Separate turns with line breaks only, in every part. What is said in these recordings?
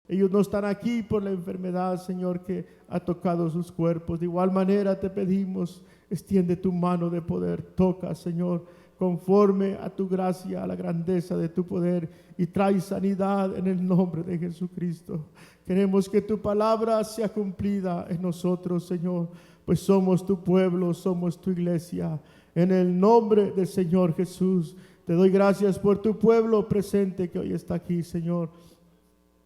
Ellos no están aquí por la enfermedad, Señor, que ha tocado sus cuerpos. De igual manera te pedimos, extiende tu mano de poder, toca, Señor, conforme a tu gracia, a la grandeza de tu poder, y trae sanidad en el nombre de Jesucristo. Queremos que tu palabra sea cumplida en nosotros, Señor, pues somos tu pueblo, somos tu iglesia. En el nombre del Señor Jesús, te doy gracias por tu pueblo presente que hoy está aquí, Señor.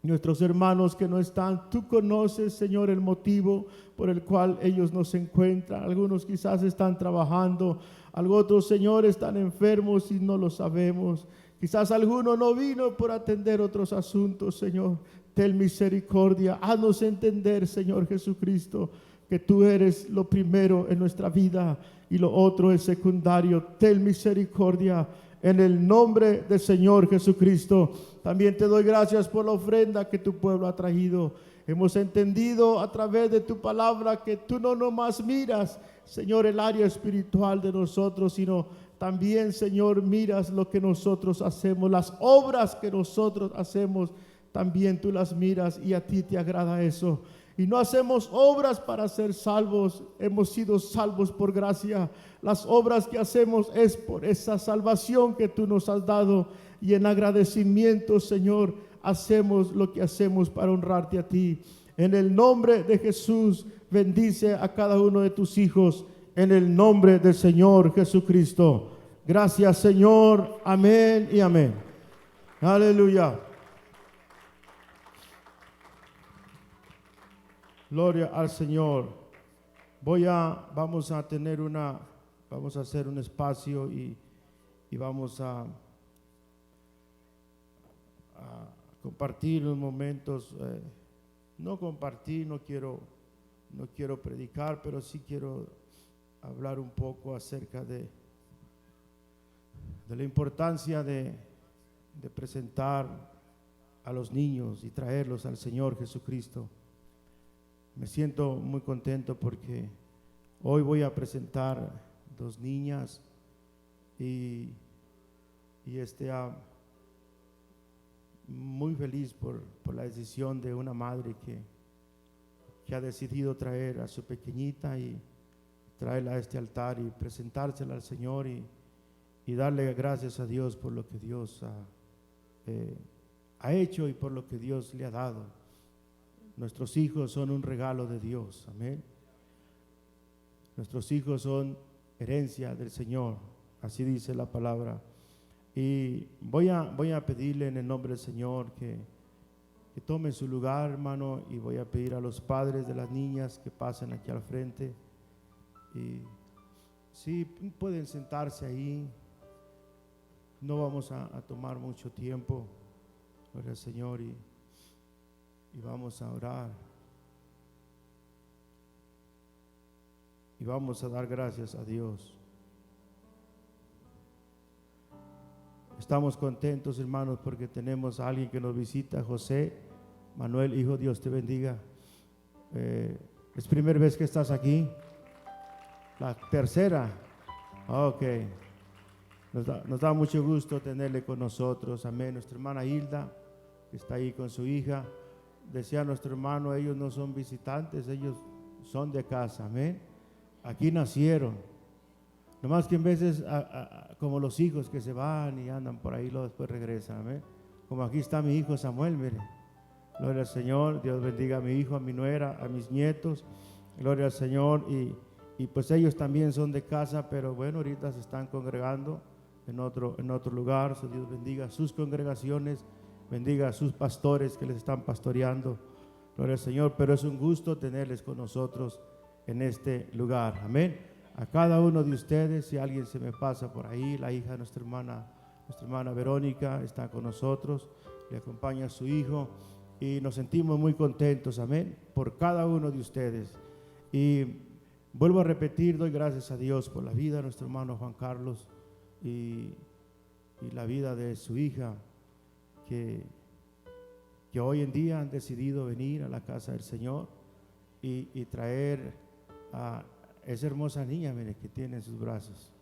Nuestros hermanos que no están, tú conoces, Señor, el motivo por el cual ellos no se encuentran. Algunos quizás están trabajando, otros, Señor, están enfermos y no lo sabemos. Quizás alguno no vino por atender otros asuntos, Señor. Ten misericordia, haznos entender, Señor Jesucristo, que tú eres lo primero en nuestra vida y lo otro es secundario. Ten misericordia. En el nombre del Señor Jesucristo, también te doy gracias por la ofrenda que tu pueblo ha traído. Hemos entendido a través de tu palabra que tú no nomás miras, Señor, el área espiritual de nosotros, sino también, Señor, miras lo que nosotros hacemos, las obras que nosotros hacemos, también tú las miras y a ti te agrada eso. Y no hacemos obras para ser salvos, hemos sido salvos por gracia. Las obras que hacemos es por esa salvación que tú nos has dado. Y en agradecimiento, Señor, hacemos lo que hacemos para honrarte a ti. En el nombre de Jesús, bendice a cada uno de tus hijos. En el nombre del Señor Jesucristo. Gracias, Señor. Amén y amén. Aleluya. Gloria al Señor. Vamos a hacer un espacio y vamos a compartir los momentos. No quiero predicar, pero sí quiero hablar un poco acerca de la importancia de presentar a los niños y traerlos al Señor Jesucristo. Me siento muy contento porque hoy voy a presentar dos niñas y muy feliz por la decisión de una madre que ha decidido traer a su pequeñita y traerla a este altar y presentársela al Señor y darle gracias a Dios por lo que Dios ha hecho y por lo que Dios le ha dado. Nuestros hijos son un regalo de Dios, amén. Nuestros hijos son herencia del Señor, así dice la palabra. Y voy a pedirle en el nombre del Señor que tome su lugar, hermano, y voy a pedir a los padres de las niñas que pasen aquí al frente. Y sí, pueden sentarse ahí, no vamos a tomar mucho tiempo, gloria al Señor, y vamos a orar y vamos a dar gracias a Dios. Estamos contentos, hermanos, porque tenemos a alguien que nos visita, José Manuel, hijo, Dios te bendiga. ¿Es primera vez que estás aquí? La tercera. Ok. Nos da mucho gusto tenerle con nosotros, amén. Nuestra hermana Hilda, que está ahí con su hija. Decía nuestro hermano, ellos no son visitantes, ellos son de casa, amén. Aquí nacieron. Nomás que en veces, como los hijos que se van y andan por ahí, luego después regresan, amén. Como aquí está mi hijo Samuel, mire. Gloria al Señor, Dios bendiga a mi hijo, a mi nuera, a mis nietos. Gloria al Señor. Y pues ellos también son de casa, pero bueno, ahorita se están congregando en otro lugar. So Dios bendiga sus congregaciones, bendiga a sus pastores que les están pastoreando. Gloria al Señor, pero es un gusto tenerles con nosotros en este lugar, amén. A cada uno de ustedes, si alguien se me pasa por ahí, la hija de nuestra hermana Verónica está con nosotros, le acompaña a su hijo y nos sentimos muy contentos, amén, por cada uno de ustedes. Y vuelvo a repetir, doy gracias a Dios por la vida de nuestro hermano Juan Carlos y la vida de su hija, que hoy en día han decidido venir a la casa del Señor y traer a esa hermosa niña, mire, que tiene en sus brazos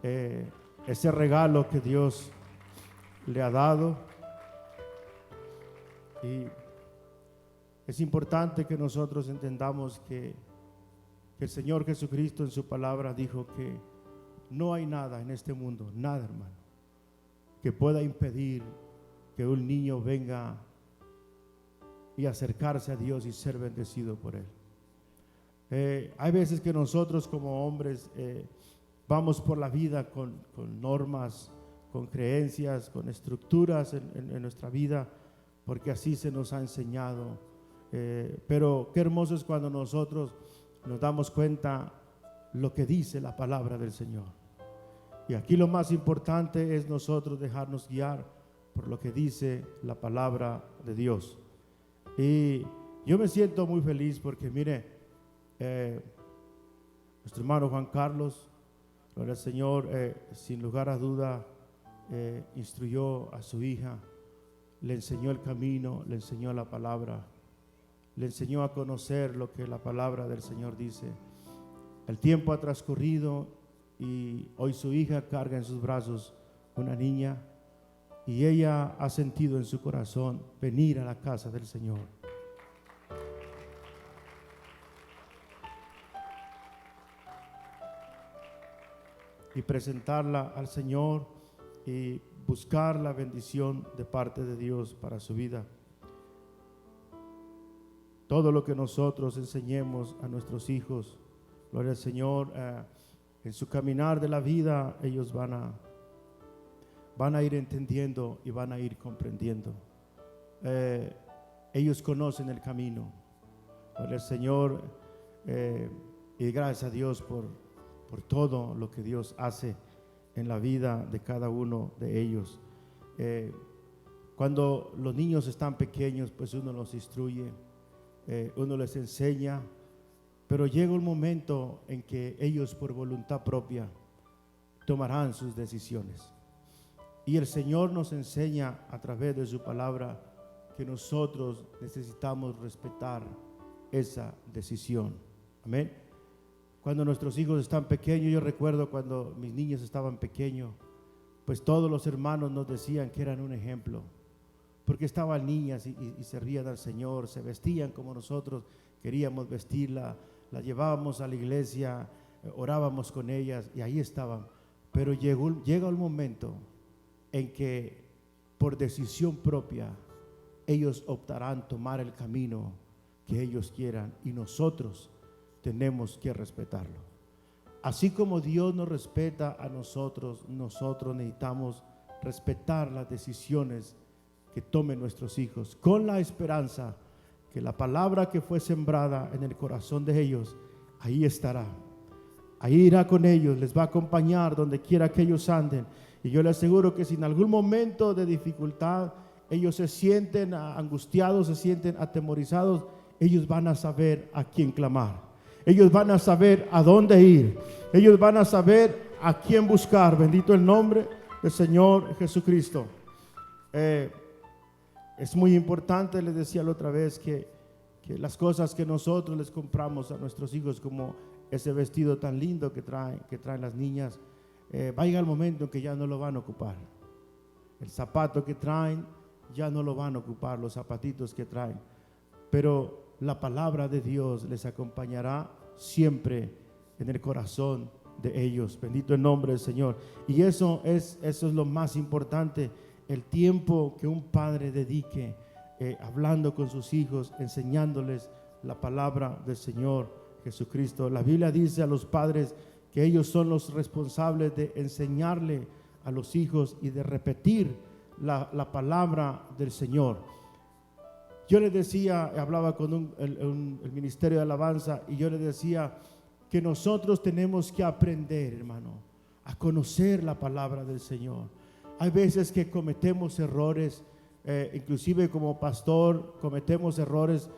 ese regalo que Dios le ha dado. Y Es importante que nosotros entendamos que el Señor Jesucristo en su palabra dijo que no hay nada en este mundo, nada, hermano, que pueda impedir que un niño venga y acercarse a Dios y ser bendecido por Él. Hay veces que nosotros como hombres vamos por la vida con normas, con creencias, con estructuras en nuestra vida, porque así se nos ha enseñado. Pero qué hermoso es cuando nosotros nos damos cuenta lo que dice la palabra del Señor. Y aquí lo más importante es nosotros dejarnos guiar por lo que dice la palabra de Dios. Y yo me siento muy feliz porque mire, nuestro hermano Juan Carlos, gloria al Señor, sin lugar a duda, instruyó a su hija, le enseñó el camino, le enseñó la palabra, le enseñó a conocer lo que la palabra del Señor dice. El tiempo ha transcurrido y hoy su hija carga en sus brazos una niña y ella ha sentido en su corazón venir a la casa del Señor. Y presentarla al Señor y buscar la bendición de parte de Dios para su vida. Todo lo que nosotros enseñemos a nuestros hijos, gloria al Señor, en su caminar de la vida, ellos van a ir entendiendo y van a ir comprendiendo. Ellos conocen el camino, gloria al Señor, y gracias a Dios por todo lo que Dios hace en la vida de cada uno de ellos. Cuando los niños están pequeños, pues uno los instruye, uno les enseña, pero llega un momento en que ellos por voluntad propia tomarán sus decisiones. Y el Señor nos enseña a través de su palabra que nosotros necesitamos respetar esa decisión. Amén. Cuando nuestros hijos están pequeños, yo recuerdo cuando mis niños estaban pequeños, pues todos los hermanos nos decían que eran un ejemplo, porque estaban niñas y servían al Señor, se vestían como nosotros queríamos vestirla, la llevábamos a la iglesia, orábamos con ellas y ahí estaban. Pero llega un momento en que por decisión propia ellos optarán tomar el camino que ellos quieran y nosotros tenemos que respetarlo. Así como Dios nos respeta a nosotros, nosotros necesitamos respetar las decisiones que tomen nuestros hijos, con la esperanza que la palabra que fue sembrada en el corazón de ellos, ahí estará, ahí irá con ellos, les va a acompañar donde quiera que ellos anden. Y yo les aseguro que si en algún momento de dificultad ellos se sienten angustiados, se sienten atemorizados, ellos van a saber a quién clamar. Ellos van a saber a dónde ir. Ellos van a saber a quién buscar. Bendito el nombre del Señor Jesucristo. Es muy importante, les decía la otra vez, que las cosas que nosotros les compramos a nuestros hijos, como ese vestido tan lindo que traen las niñas, va a llegar el momento en que ya no lo van a ocupar. El zapato que traen ya no lo van a ocupar, los zapatitos que traen. Pero la palabra de Dios les acompañará siempre en el corazón de ellos. Bendito el nombre del Señor. Y eso es lo más importante, el tiempo que un padre dedique hablando con sus hijos, enseñándoles la palabra del Señor Jesucristo. La Biblia dice a los padres que ellos son los responsables de enseñarle a los hijos y de repetir la palabra del Señor. Yo les decía, hablaba con el ministerio de alabanza, y yo les decía que nosotros tenemos que aprender, hermano, a conocer la palabra del Señor. Hay veces que cometemos errores, inclusive como pastor cometemos errores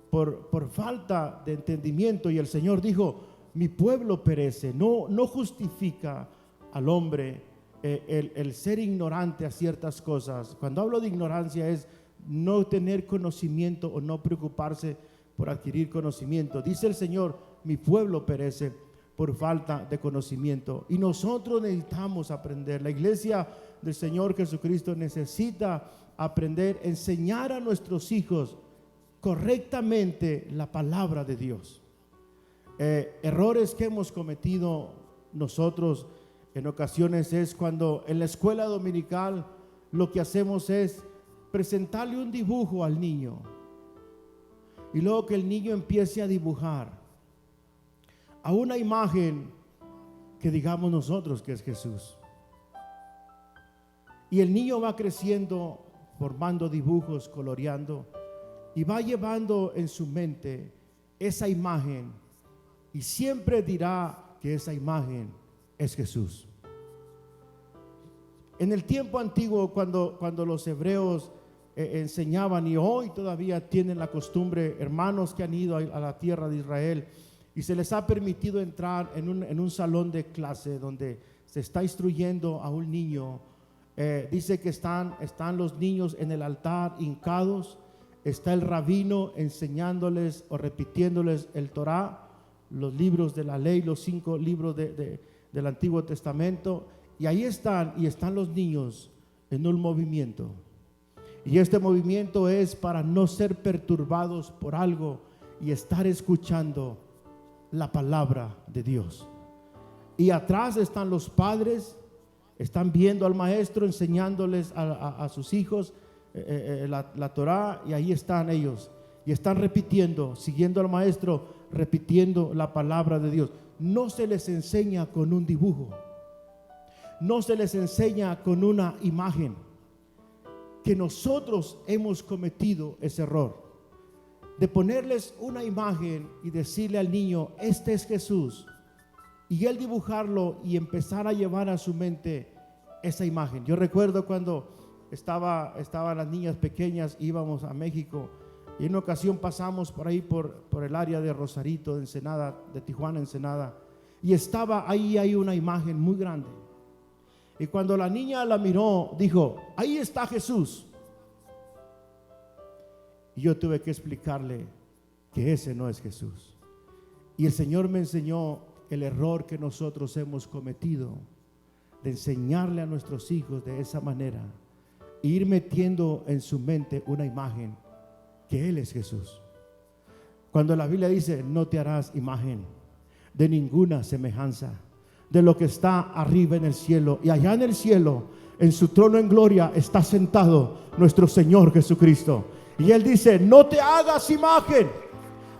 por falta de entendimiento, y el Señor dijo: mi pueblo perece. No justifica al hombre el ser ignorante a ciertas cosas. Cuando hablo de ignorancia es no tener conocimiento o no preocuparse por adquirir conocimiento. Dice el Señor: mi pueblo perece por falta de conocimiento. Y nosotros necesitamos aprender. La iglesia del Señor Jesucristo necesita aprender, enseñar a nuestros hijos correctamente la palabra de Dios. Errores que hemos cometido nosotros en ocasiones es cuando en la escuela dominical lo que hacemos es presentarle un dibujo al niño y luego que el niño empiece a dibujar a una imagen que digamos nosotros que es Jesús. Y el niño va creciendo, formando dibujos, coloreando, y va llevando en su mente esa imagen, y siempre dirá que esa imagen es Jesús. En el tiempo antiguo, cuando los hebreos enseñaban, y hoy todavía tienen la costumbre, hermanos que han ido a la tierra de Israel, y se les ha permitido entrar en un salón de clase donde se está instruyendo a un niño. Dice que están los niños en el altar hincados, está el rabino enseñándoles o repitiéndoles el Torá, los libros de la ley, los 5 libros del Antiguo Testamento, y ahí están los niños en un movimiento, y este movimiento es para no ser perturbados por algo y estar escuchando la palabra de Dios. Y atrás están los padres, están viendo al maestro enseñándoles a sus hijos la Torá, y ahí están ellos y están repitiendo, siguiendo al maestro, repitiendo la palabra de Dios. No se les enseña con un dibujo, no se les enseña con una imagen, que nosotros hemos cometido ese error de ponerles una imagen y decirle al niño, este es Jesús, y él dibujarlo y empezar a llevar a su mente esa imagen. Yo recuerdo cuando estaban las niñas pequeñas, íbamos a México, y en una ocasión pasamos por ahí por el área de Rosarito, de Ensenada, de Tijuana, Ensenada, y estaba ahí hay una imagen muy grande, y cuando la niña la miró, dijo, ahí está Jesús. Y yo tuve que explicarle que ese no es Jesús. Y el Señor me enseñó el error que nosotros hemos cometido de enseñarle a nuestros hijos de esa manera, e ir metiendo en su mente una imagen que Él es Jesús. Cuando la Biblia dice, no te harás imagen de ninguna semejanza de lo que está arriba en el cielo, y allá en el cielo, en su trono en gloria, está sentado nuestro Señor Jesucristo. Y Él dice, no te hagas imagen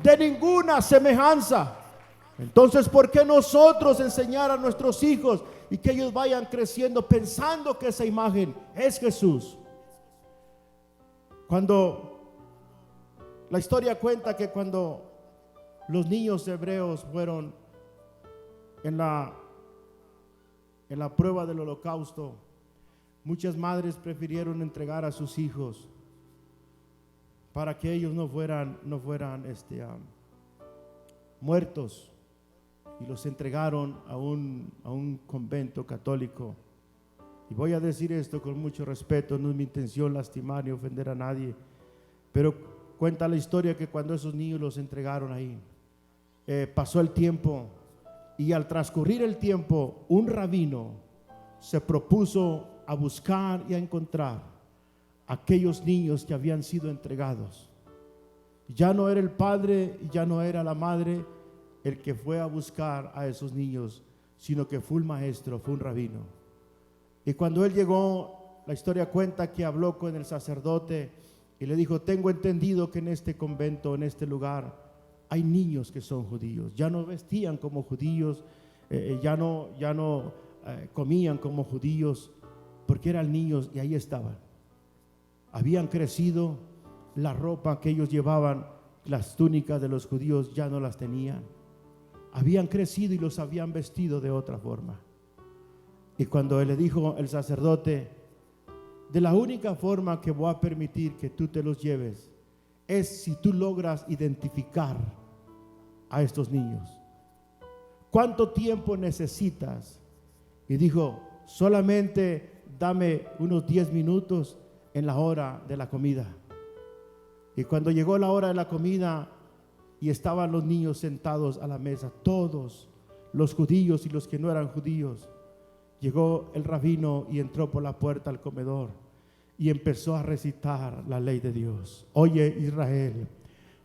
de ninguna semejanza. Entonces, ¿por qué nosotros enseñar a nuestros hijos y que ellos vayan creciendo pensando que esa imagen es Jesús? Cuando la historia cuenta que cuando los niños hebreos fueron en la prueba del holocausto, muchas madres prefirieron entregar a sus hijos para que ellos no fueran muertos, y los entregaron a un convento católico. Y voy a decir esto con mucho respeto, no es mi intención lastimar ni ofender a nadie, pero cuenta la historia que cuando esos niños los entregaron ahí, pasó el tiempo, y al transcurrir el tiempo, un rabino se propuso a buscar y a encontrar aquellos niños que habían sido entregados. Ya no era el padre, ya no era la madre el que fue a buscar a esos niños, sino que fue un maestro, fue un rabino. Y cuando él llegó, la historia cuenta que habló con el sacerdote y le dijo, tengo entendido que en este convento, en este lugar, hay niños que son judíos. Ya no vestían como judíos, ya no comían como judíos, porque eran niños y ahí estaban. Habían crecido, la ropa que ellos llevaban, las túnicas de los judíos ya no las tenían. Habían crecido y los habían vestido de otra forma. Y cuando él le dijo el sacerdote, de la única forma que voy a permitir que tú te los lleves es si tú logras identificar a estos niños. ¿Cuánto tiempo necesitas? Y dijo, solamente dame unos 10 minutos en la hora de la comida. Y cuando llegó la hora de la comida y estaban los niños sentados a la mesa, todos los judíos y los que no eran judíos, llegó el rabino y entró por la puerta al comedor y empezó a recitar la ley de Dios. Oye Israel,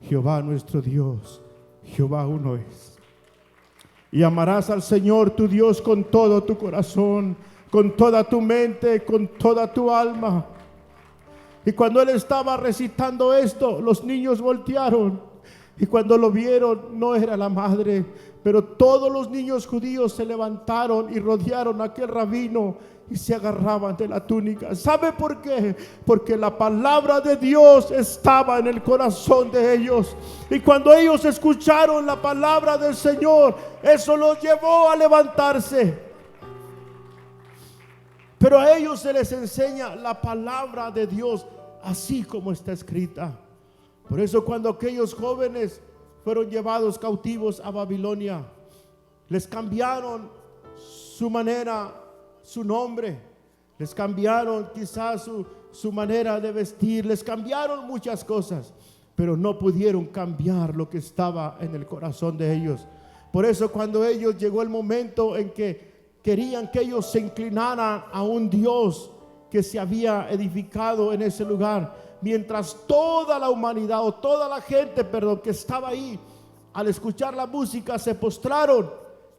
Jehová nuestro Dios, Jehová uno es. Y amarás al Señor tu Dios con todo tu corazón, con toda tu mente, con toda tu alma. Y cuando él estaba recitando esto, los niños voltearon. Y cuando lo vieron, no era la madre, pero todos los niños judíos se levantaron y rodearon a aquel rabino y se agarraban de la túnica. ¿Sabe por qué? Porque la palabra de Dios estaba en el corazón de ellos. Y cuando ellos escucharon la palabra del Señor, eso los llevó a levantarse. Pero a ellos se les enseña la palabra de Dios así como está escrita. Por eso cuando aquellos jóvenes fueron llevados cautivos a Babilonia, les cambiaron su manera, su nombre, les cambiaron quizás su manera de vestir, les cambiaron muchas cosas, pero no pudieron cambiar lo que estaba en el corazón de ellos. Por eso cuando ellos llegó el momento en que querían que ellos se inclinaran a un Dios que se había edificado en ese lugar, mientras toda la humanidad o toda la gente, que estaba ahí, al escuchar la música se postraron,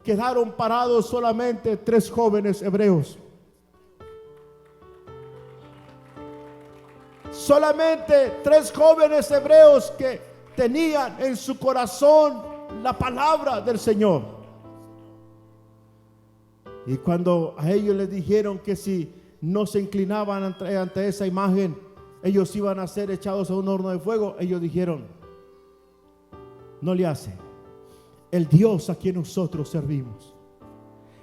quedaron parados solamente 3 jóvenes hebreos. Solamente 3 jóvenes hebreos que tenían en su corazón la palabra del Señor. Y cuando a ellos les dijeron que si no se inclinaban ante esa imagen, ellos iban a ser echados a un horno de fuego, ellos dijeron: no le hace. El Dios a quien nosotros servimos,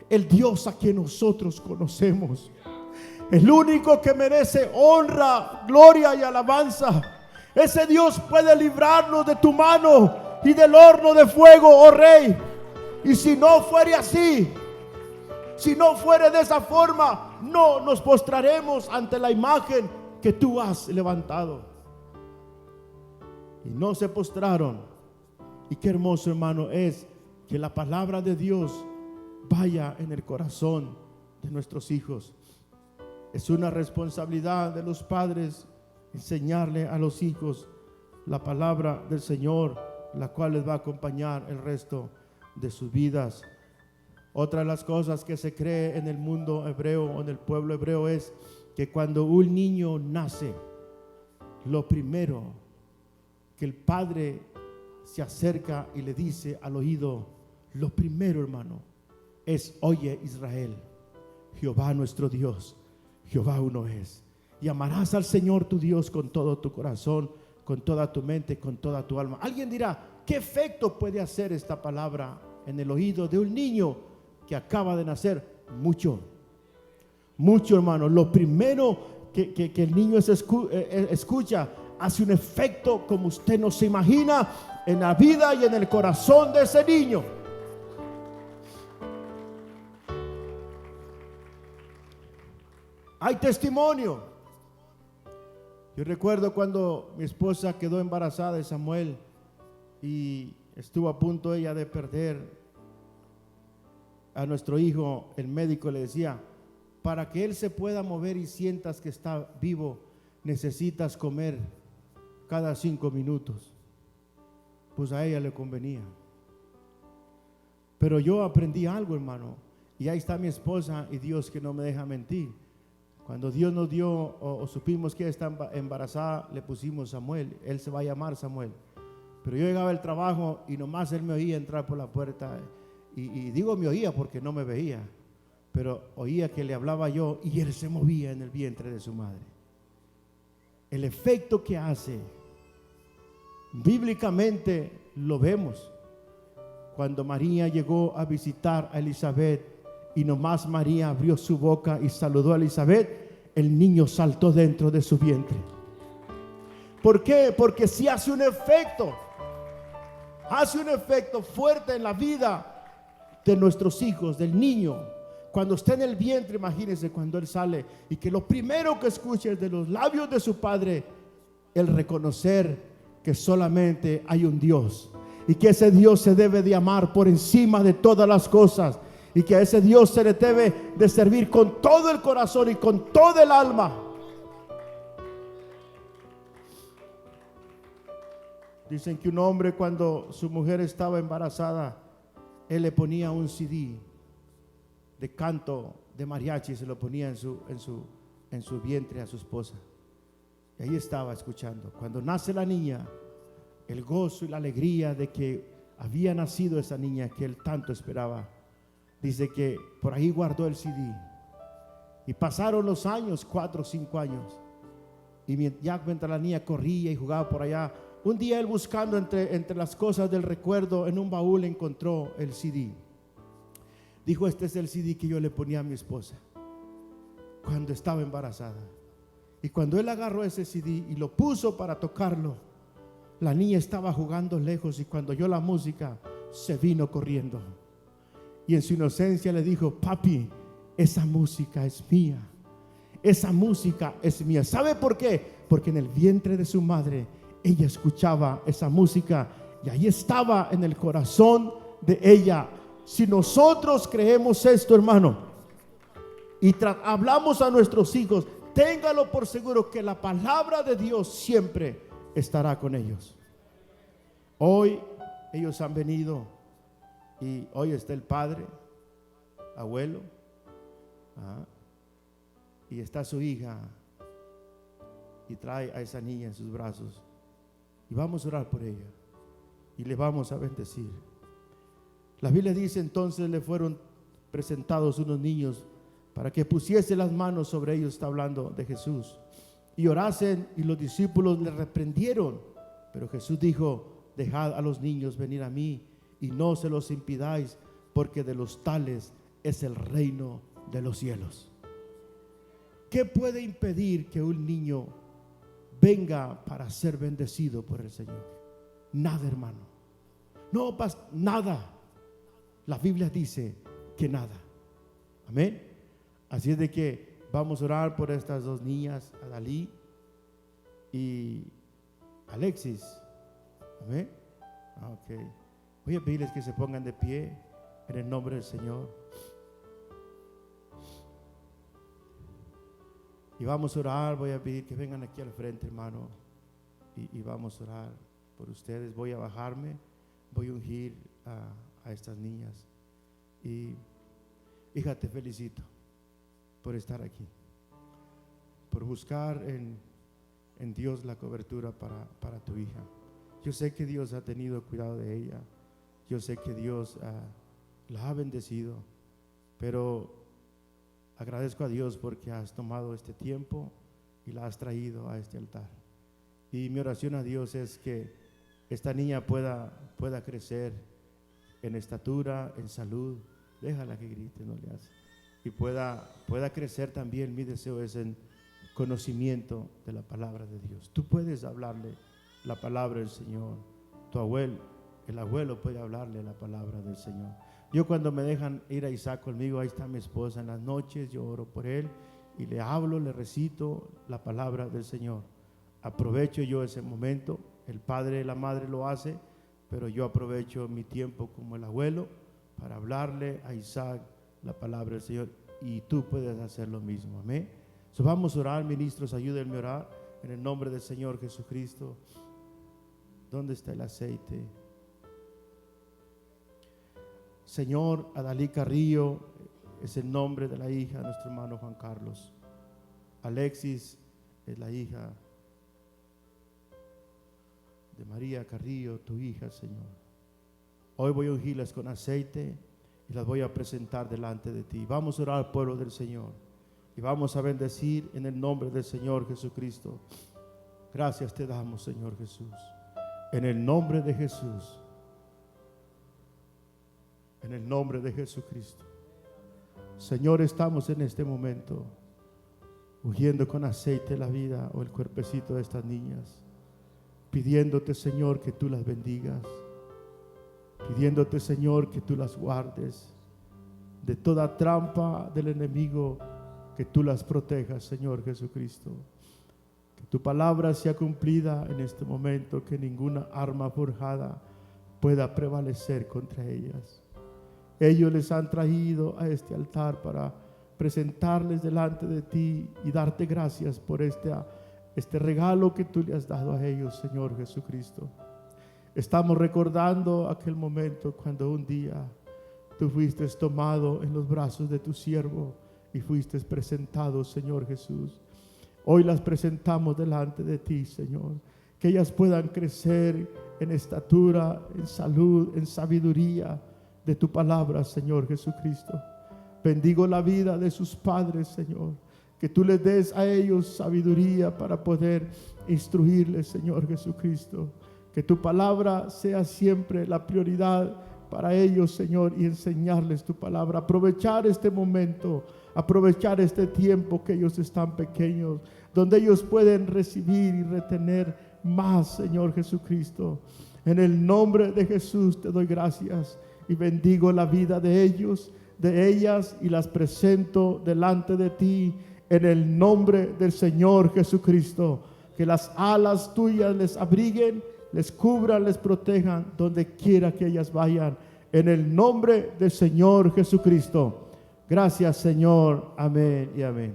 el Dios a quien nosotros conocemos, el único que merece honra, gloria y alabanza, ese Dios puede librarnos de tu mano y del horno de fuego, oh Rey. Y si no fuere así, si no fuere de esa forma, no nos postraremos ante la imagen que tú has levantado. Y no se postraron. Y qué hermoso, hermano, es que la palabra de Dios vaya en el corazón de nuestros hijos. Es una responsabilidad de los padres enseñarle a los hijos la palabra del Señor, la cual les va a acompañar el resto de sus vidas. Otra de las cosas que se cree en el mundo hebreo o en el pueblo hebreo es que cuando un niño nace, lo primero que el padre se acerca y le dice al oído, lo primero, hermano, es: oye, Israel, Jehová nuestro Dios, Jehová uno es. Y amarás al Señor tu Dios con todo tu corazón, con toda tu mente, con toda tu alma. Alguien dirá: ¿qué efecto puede hacer esta palabra en el oído de un niño que acaba de nacer? Mucho, hermano. Lo primero que el niño escucha hace un efecto como usted no se imagina en la vida y en el corazón de ese niño. Hay testimonio. Yo recuerdo cuando mi esposa quedó embarazada de Samuel y estuvo a punto ella de perder a nuestro hijo. El médico le decía: para que él se pueda mover y sientas que está vivo, necesitas comer cada 5 minutos. Pues a ella le convenía. Pero yo aprendí algo, hermano, y ahí está mi esposa y Dios que no me deja mentir. Cuando Dios nos dio o supimos que ella está embarazada, le pusimos Samuel. Él se va a llamar Samuel. Pero yo llegaba al trabajo y nomás él me oía entrar por la puerta. Y digo me oía porque no me veía, pero oía que le hablaba yo y él se movía en el vientre de su madre. El efecto que hace, bíblicamente lo vemos. Cuando María llegó a visitar a Elizabeth y nomás María abrió su boca y saludó a Elizabeth, el niño saltó dentro de su vientre. ¿Por qué? Porque sí hace un efecto fuerte en la vida de nuestros hijos, del niño. Cuando está en el vientre, imagínense cuando él sale y que lo primero que escuche es de los labios de su padre el reconocer que solamente hay un Dios y que ese Dios se debe de amar por encima de todas las cosas y que a ese Dios se le debe de servir con todo el corazón y con todo el alma. Dicen que un hombre, cuando su mujer estaba embarazada, él le ponía un CD de canto de mariachi, se lo ponía en su vientre a su esposa. Y ahí estaba escuchando. Cuando nace la niña, el gozo y la alegría de que había nacido esa niña que él tanto esperaba, dice que por ahí guardó el CD. Y pasaron los años, 4 o 5 años, y ya mientras la niña corría y jugaba por allá, un día él, buscando entre las cosas del recuerdo, en un baúl encontró el CD. Dijo: este es el CD que yo le ponía a mi esposa cuando estaba embarazada. Y cuando él agarró ese CD y lo puso para tocarlo, la niña estaba jugando lejos, y cuando oyó la música se vino corriendo. Y en su inocencia le dijo: papi, esa música es mía. Esa música es mía. ¿Sabe por qué? Porque en el vientre de su madre ella escuchaba esa música, y ahí estaba en el corazón de ella. Si nosotros creemos esto, hermano, y hablamos a nuestros hijos, téngalo por seguro que la palabra de Dios siempre estará con ellos. Hoy ellos han venido, y hoy está el padre, abuelo, y está su hija, y trae a esa niña en sus brazos, y vamos a orar por ella y le vamos a bendecir. La Biblia dice: entonces le fueron presentados unos niños para que pusiese las manos sobre ellos. Está hablando de Jesús. Y orasen, y los discípulos le reprendieron, pero Jesús dijo: dejad a los niños venir a mí, y no se los impidáis, porque de los tales es el reino de los cielos. ¿Qué puede impedir que un niño venga para ser bendecido por el Señor? Nada, hermano. No pasa nada. La Biblia dice que nada. Amén. Así es de que vamos a orar por estas dos niñas, Adalí y Alexis. Amén. Ok. Voy a pedirles que se pongan de pie en el nombre del Señor. Y vamos a orar. Voy a pedir que vengan aquí al frente, hermano, y vamos a orar por ustedes. Voy a bajarme, voy a ungir a estas niñas. Y hija, te felicito por estar aquí, por buscar en Dios la cobertura para tu hija. Yo sé que Dios ha tenido cuidado de ella. Yo sé que Dios la ha bendecido, pero agradezco a Dios porque has tomado este tiempo y la has traído a este altar. Y mi oración a Dios es que esta niña pueda crecer en estatura, en salud. Déjala que grite, no le hace. Y pueda crecer también. Mi deseo es en conocimiento de la palabra de Dios. Tú puedes hablarle la palabra del Señor. El abuelo puede hablarle la palabra del Señor. Yo, cuando me dejan ir a Isaac conmigo, ahí está mi esposa en las noches, yo oro por él y le hablo, le recito la palabra del Señor. Aprovecho yo ese momento. El padre y la madre lo hace, pero yo aprovecho mi tiempo como el abuelo para hablarle a Isaac la palabra del Señor, y tú puedes hacer lo mismo. Amén. Vamos a orar, ministros, ayúdenme a orar en el nombre del Señor Jesucristo. ¿Dónde está el aceite? Señor, Adalí Carrillo es el nombre de la hija de nuestro hermano Juan Carlos. Alexis es la hija de María Carrillo, tu hija, Señor. Hoy voy a ungirlas con aceite y las voy a presentar delante de ti. Vamos a orar al pueblo del Señor y vamos a bendecir en el nombre del Señor Jesucristo. Gracias te damos, Señor Jesús, en el nombre de Jesús, en el nombre de Jesucristo. Señor, estamos en este momento ungiendo con aceite la vida o el cuerpecito de estas niñas, pidiéndote, Señor, que tú las bendigas, pidiéndote, Señor, que tú las guardes de toda trampa del enemigo, que tú las protejas, Señor Jesucristo. Que tu palabra sea cumplida en este momento, que ninguna arma forjada pueda prevalecer contra ellas. Ellos les han traído a este altar para presentarles delante de ti y darte gracias por este regalo que tú le has dado a ellos, Señor Jesucristo. Estamos recordando aquel momento cuando un día tú fuiste tomado en los brazos de tu siervo y fuiste presentado, Señor Jesús. Hoy las presentamos delante de ti, Señor, que ellas puedan crecer en estatura, en salud, en sabiduría de tu palabra, Señor Jesucristo. Bendigo la vida de sus padres, Señor, que tú les des a ellos sabiduría para poder instruirles, Señor Jesucristo. Que tu palabra sea siempre la prioridad para ellos, Señor, y enseñarles tu palabra. Aprovechar este momento, aprovechar este tiempo que ellos están pequeños, donde ellos pueden recibir y retener más, Señor Jesucristo. En el nombre de Jesús te doy gracias y bendigo la vida de ellos, de ellas, y las presento delante de ti en el nombre del Señor Jesucristo. Que las alas tuyas les abriguen, les cubran, les protejan donde quiera que ellas vayan, en el nombre del Señor Jesucristo. Gracias, Señor. Amén y amén.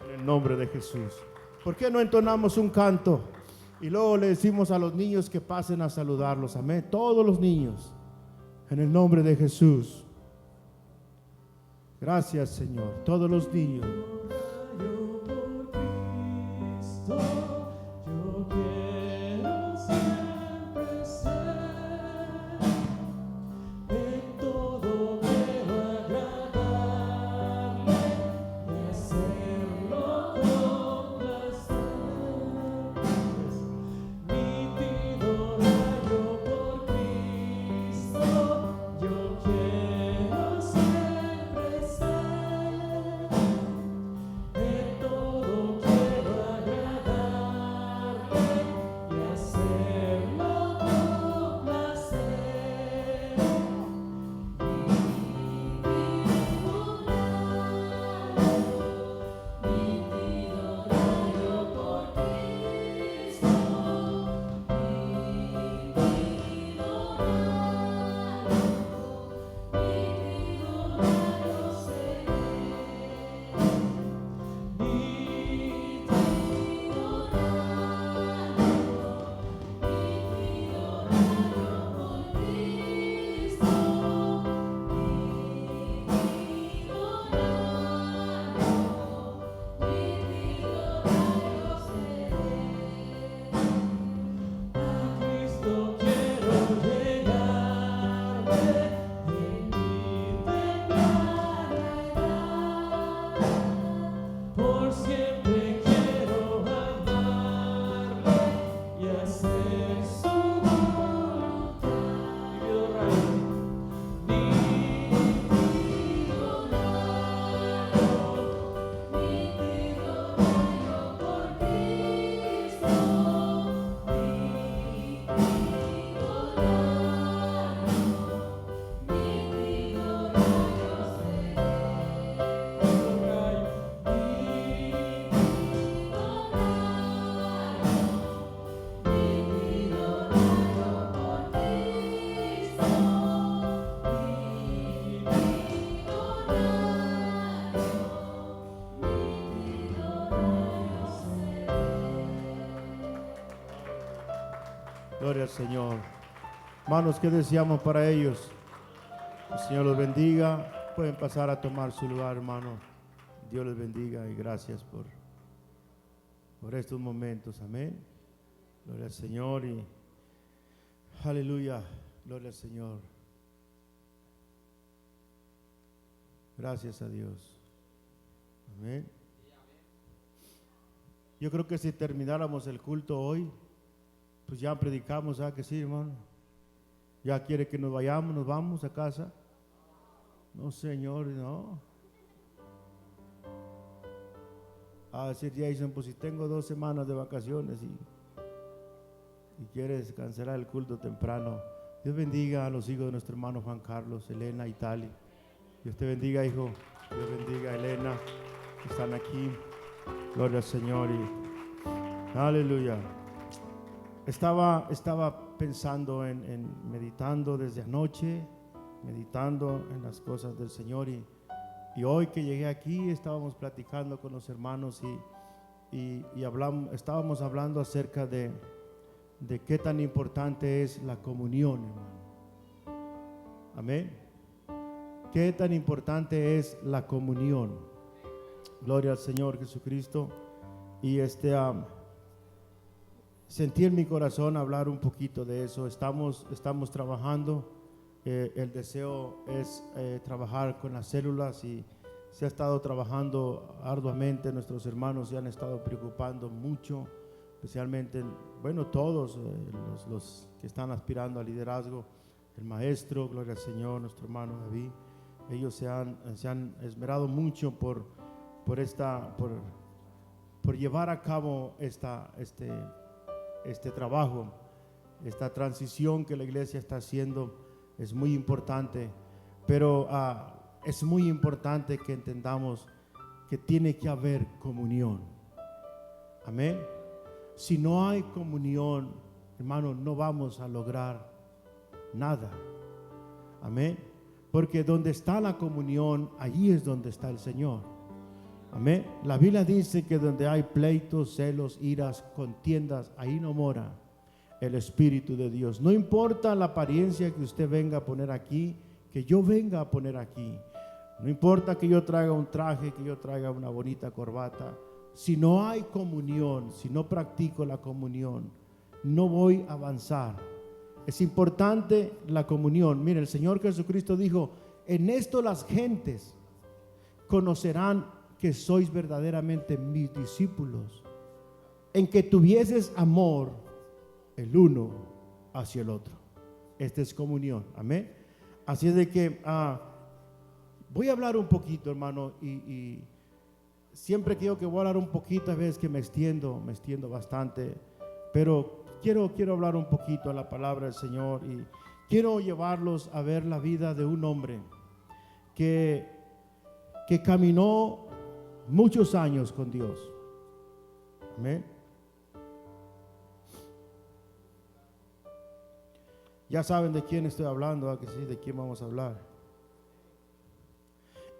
En el nombre de Jesús. ¿Por qué no entonamos un canto y luego le decimos a los niños que pasen a saludarlos? Amén. Todos los niños, en el nombre de Jesús. Gracias, Señor. Todos los niños. Gloria al Señor. Hermanos, ¿qué deseamos para ellos? El Señor los bendiga. Pueden pasar a tomar su lugar, hermano. Dios les bendiga y gracias por estos momentos. Amén. Gloria al Señor y aleluya. Gloria al Señor. Gracias a Dios. Amén. Yo creo que si termináramos el culto hoy, pues ya predicamos, ¿sabes que sí, hermano? Ya quiere que nos vayamos, nos vamos a casa. No, Señor, no. A decir Jason, pues si tengo 2 semanas de vacaciones y quieres cancelar el culto temprano. Dios bendiga a los hijos de nuestro hermano Juan Carlos, Elena y Tali. Dios te bendiga, hijo. Dios bendiga a Elena, que están aquí. Gloria al Señor y aleluya. Estaba pensando meditando desde anoche, meditando en las cosas del Señor y Y hoy que llegué aquí estábamos platicando con los hermanos estábamos hablando acerca de qué tan importante es la comunión, hermano. Amén. Qué tan importante es la comunión. Gloria al Señor Jesucristo. Y sentí en mi corazón hablar un poquito de eso. Estamos trabajando. El deseo es trabajar con las células y se ha estado trabajando arduamente. Nuestros hermanos se han estado preocupando mucho, especialmente, bueno, todos los que están aspirando al liderazgo. El maestro, gloria al Señor, nuestro hermano David, ellos se han esmerado mucho por llevar a cabo este trabajo. Esta transición que la iglesia está haciendo es muy importante, pero es muy importante que entendamos que tiene que haber comunión. Amén. Si no hay comunión, hermano, no vamos a lograr nada. Amén. Porque donde está la comunión, allí es donde está el Señor. Amén. La Biblia dice que donde hay pleitos, celos, iras, contiendas, ahí no mora el Espíritu de Dios. No importa la apariencia que usted venga a poner aquí, que yo venga a poner aquí. No importa que yo traiga un traje, que yo traiga una bonita corbata. Si no hay comunión, si no practico la comunión, no voy a avanzar. Es importante la comunión. Mire, el Señor Jesucristo dijo: en esto las gentes conocerán que sois verdaderamente mis discípulos, en que tuvieses amor el uno hacia el otro. Esta es comunión. Amén. Así es de que voy a hablar un poquito, hermano, y siempre que voy a hablar un poquito, a veces que me extiendo bastante, pero quiero hablar un poquito a la palabra del Señor y quiero llevarlos a ver la vida de un hombre que caminó muchos años con Dios. Amén. Ya saben de quién estoy hablando, que sí, de quién vamos a hablar.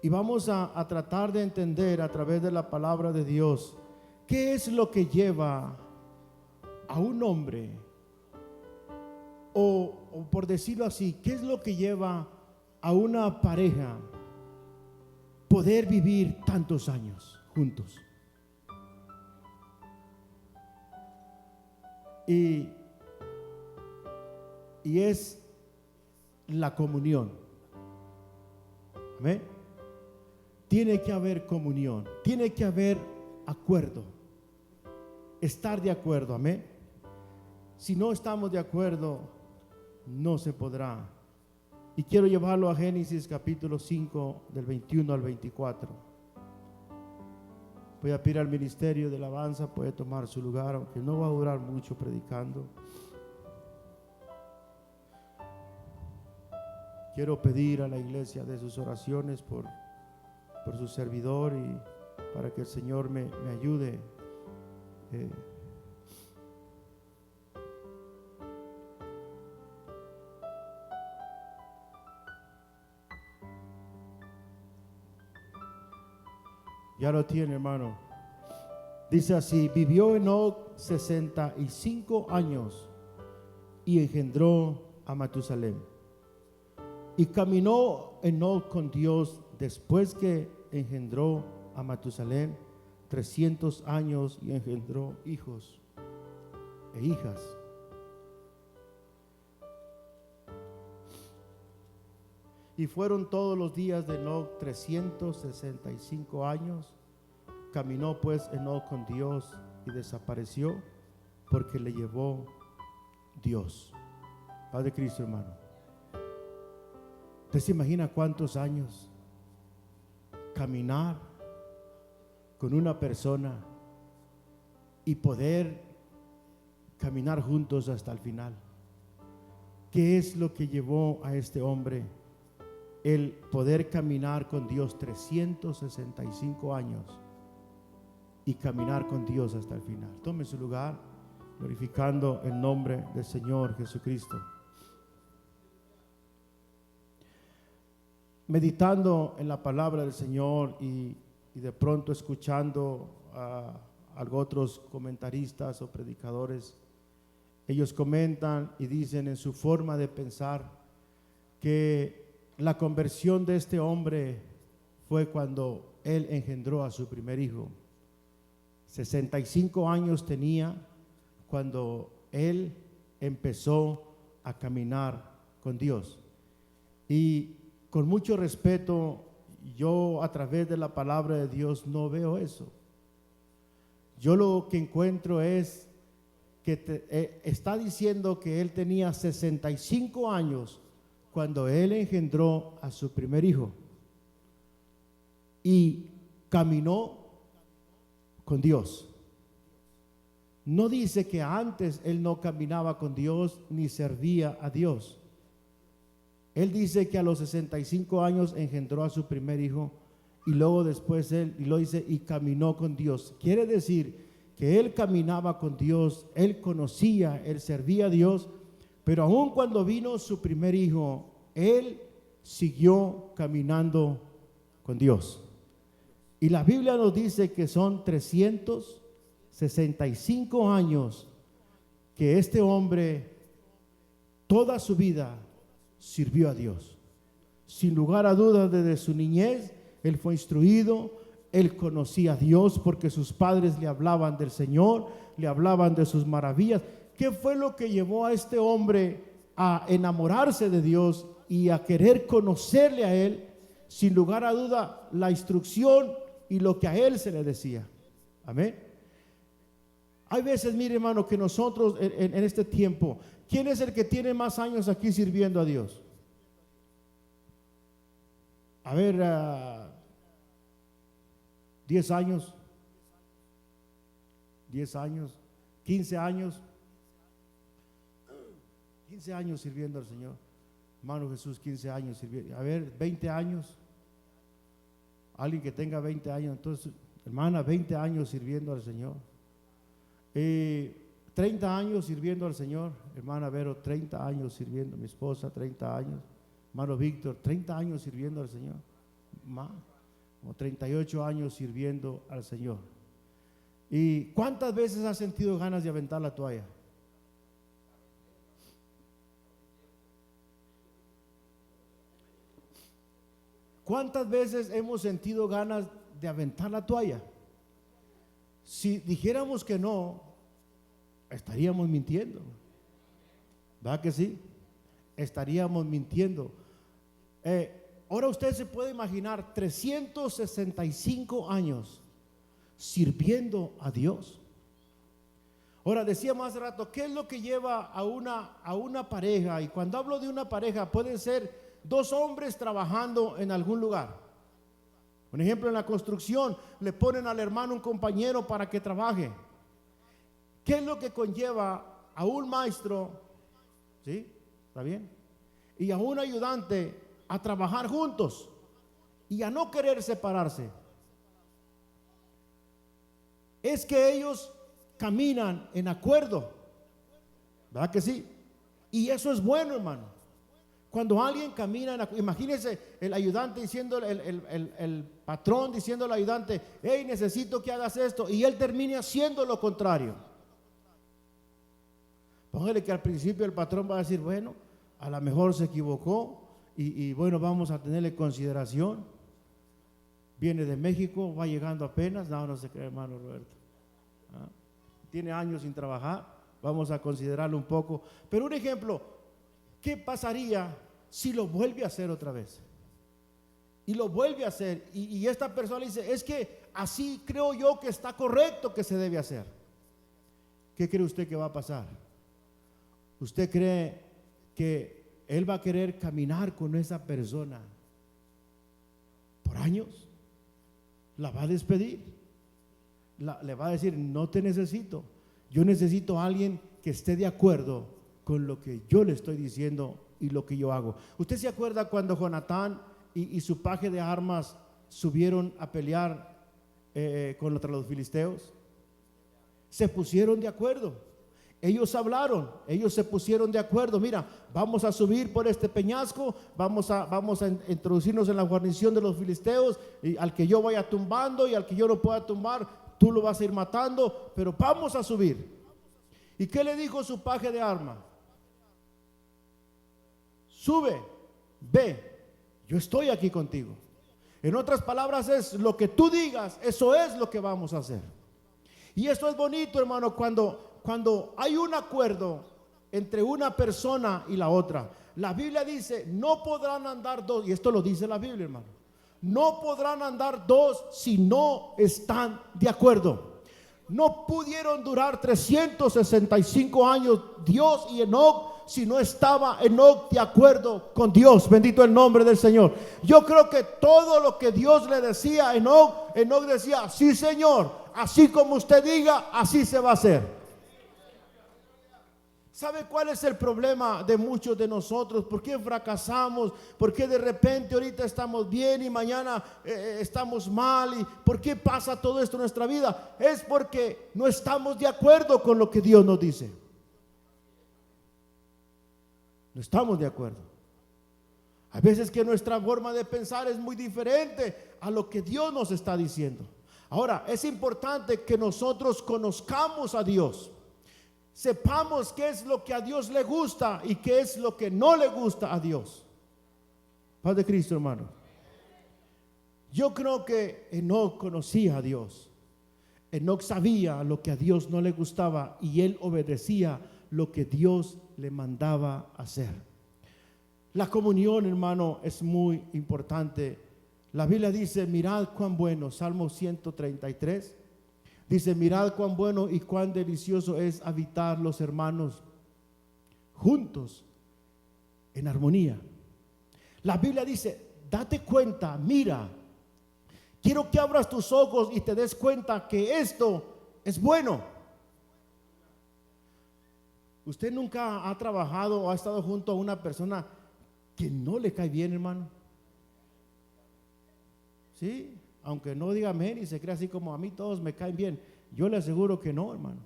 Y vamos a tratar de entender a través de la palabra de Dios qué es lo que lleva a un hombre, o por decirlo así, qué es lo que lleva a una pareja poder vivir tantos años juntos. Y es la comunión. Amén. Tiene que haber comunión, tiene que haber acuerdo, estar de acuerdo. Amén. Si no estamos de acuerdo, no se podrá. Y quiero llevarlo a Génesis capítulo 5 del 21 al 24. Voy a pedir al ministerio de alabanza, puede tomar su lugar, aunque no va a durar mucho predicando. Quiero pedir a la iglesia de sus oraciones por su servidor y para que el Señor me ayude. Ya lo tiene, hermano. Dice así: vivió Enoc 65 años y engendró a Matusalén. Y caminó Enoc con Dios después que engendró a Matusalén 300 años y engendró hijos e hijas. Y fueron todos los días de Enoc 365 años. Caminó pues Enoc con Dios y desapareció porque le llevó Dios. Padre Cristo, hermano. ¿Usted se imagina cuántos años caminar con una persona y poder caminar juntos hasta el final? ¿Qué es lo que llevó a este hombre el poder caminar con Dios 365 años y caminar con Dios hasta el final? Tome su lugar, glorificando el nombre del Señor Jesucristo. meditando en la palabra del Señor y de pronto escuchando a otros comentaristas o predicadores, ellos comentan y dicen en su forma de pensar que la conversión de este hombre fue cuando él engendró a su primer hijo. 65 años tenía cuando él empezó a caminar con Dios. Y con mucho respeto, yo a través de la palabra de Dios no veo eso. Yo lo que encuentro es que está diciendo que él tenía 65 años cuando él engendró a su primer hijo y caminó con Dios. No dice que antes él no caminaba con Dios ni servía a Dios. Él dice que a los 65 años engendró a su primer hijo y luego después y lo dice, y caminó con Dios. Quiere decir que él caminaba con Dios, él conocía, él servía a Dios, pero aun cuando vino su primer hijo, él siguió caminando con Dios. Y la Biblia nos dice que son 365 años que este hombre toda su vida sirvió a Dios. Sin lugar a dudas, desde su niñez él fue instruido, él conocía a Dios porque sus padres le hablaban del Señor, le hablaban de sus maravillas. ¿Qué fue lo que llevó a este hombre a enamorarse de Dios y a querer conocerle a él? Sin lugar a duda, la instrucción y lo que a él se le decía. Amén. Hay veces, mire hermano, que nosotros en este tiempo, ¿quién es el que tiene más años aquí sirviendo a Dios? A ver, 10 años, 10 años, 15 años, 15 años sirviendo al Señor. Hermano Jesús, 15 años sirviendo. A ver, 20 años. Alguien que tenga 20 años, entonces, hermana, 20 años sirviendo al Señor. 30 años sirviendo al Señor. Hermana Vero, 30 años sirviendo. Mi esposa, 30 años. Hermano Víctor, 30 años sirviendo al Señor. Más, como 38 años sirviendo al Señor. ¿Y cuántas veces has sentido ganas de aventar la toalla? ¿Cuántas veces hemos sentido ganas de aventar la toalla? Si dijéramos que no, estaríamos mintiendo. ¿Verdad que sí? Estaríamos mintiendo. Ahora usted se puede imaginar 365 años sirviendo a Dios. Ahora decíamos hace rato, ¿qué es lo que lleva a una pareja? Y cuando hablo de una pareja, pueden ser dos hombres trabajando en algún lugar. Por ejemplo, en la construcción le ponen al hermano un compañero para que trabaje. ¿Qué es lo que conlleva a un maestro? ¿Sí? ¿Está bien? Y a un ayudante a trabajar juntos y a no querer separarse. Es que ellos caminan en acuerdo. ¿Verdad que sí? Y eso es bueno, hermano. Cuando alguien camina, imagínense el ayudante diciendo, el patrón diciendo al ayudante, hey, necesito que hagas esto, y él termine haciendo lo contrario. Póngale que al principio el patrón va a decir, bueno, a lo mejor se equivocó, y bueno, vamos a tenerle consideración. Viene de México, va llegando apenas, no se cree, hermano Roberto. Tiene años sin trabajar, vamos a considerarlo un poco. Pero un ejemplo, ¿qué pasaría si lo vuelve a hacer otra vez? Y lo vuelve a hacer, y esta persona dice, es que así creo yo que está correcto que se debe hacer. ¿Qué cree usted que va a pasar? ¿Usted cree que él va a querer caminar con esa persona por años? La va a despedir, le va a decir, no te necesito, yo necesito a alguien que esté de acuerdo con lo que yo le estoy diciendo y lo que yo hago. ¿Usted se acuerda cuando Jonatán y su paje de armas subieron a pelear contra los filisteos? Se pusieron de acuerdo Ellos hablaron, ellos se pusieron de acuerdo. Mira, vamos a subir por este peñasco, vamos a introducirnos en la guarnición de los filisteos, y al que yo vaya tumbando y al que yo no pueda tumbar, tú lo vas a ir matando, pero vamos a subir. ¿Y qué le dijo su paje de arma? Sube, ve, yo estoy aquí contigo. En otras palabras, es lo que tú digas, eso es lo que vamos a hacer. Y esto es bonito, hermano, cuando hay un acuerdo entre una persona y la otra. La Biblia dice, no podrán andar dos, y esto lo dice la Biblia, hermano, no podrán andar dos si no están de acuerdo. No pudieron durar 365 años Dios y Enoc si no estaba Enoc de acuerdo con Dios. Bendito el nombre del Señor. Yo creo que todo lo que Dios le decía a Enoc, Enoc decía, sí, Señor, así como usted diga, así se va a hacer. ¿Sabe cuál es el problema de muchos de nosotros? ¿Por qué fracasamos? ¿Por qué de repente ahorita estamos bien y mañana estamos mal? ¿Y por qué pasa todo esto en nuestra vida? Es porque no estamos de acuerdo con lo que Dios nos dice. No estamos de acuerdo. Hay veces que nuestra forma de pensar es muy diferente a lo que Dios nos está diciendo. Ahora, es importante que nosotros conozcamos a Dios. Sepamos qué es lo que a Dios le gusta y qué es lo que no le gusta a Dios. Paz de Cristo, hermano. Yo creo que Enoc conocía a Dios. Enoc sabía lo que a Dios no le gustaba y él obedecía lo que Dios le mandaba hacer. La comunión, hermano, es muy importante. La Biblia dice, mirad cuán bueno, Salmo 133. Dice, mirad cuán bueno y cuán delicioso es habitar los hermanos juntos en armonía. La Biblia dice, date cuenta, mira, quiero que abras tus ojos y te des cuenta que esto es bueno. ¿Usted nunca ha trabajado o ha estado junto a una persona que no le cae bien, hermano? ¿Sí? Aunque no diga amén y se cree así como a mí todos me caen bien. Yo le aseguro que no, hermano.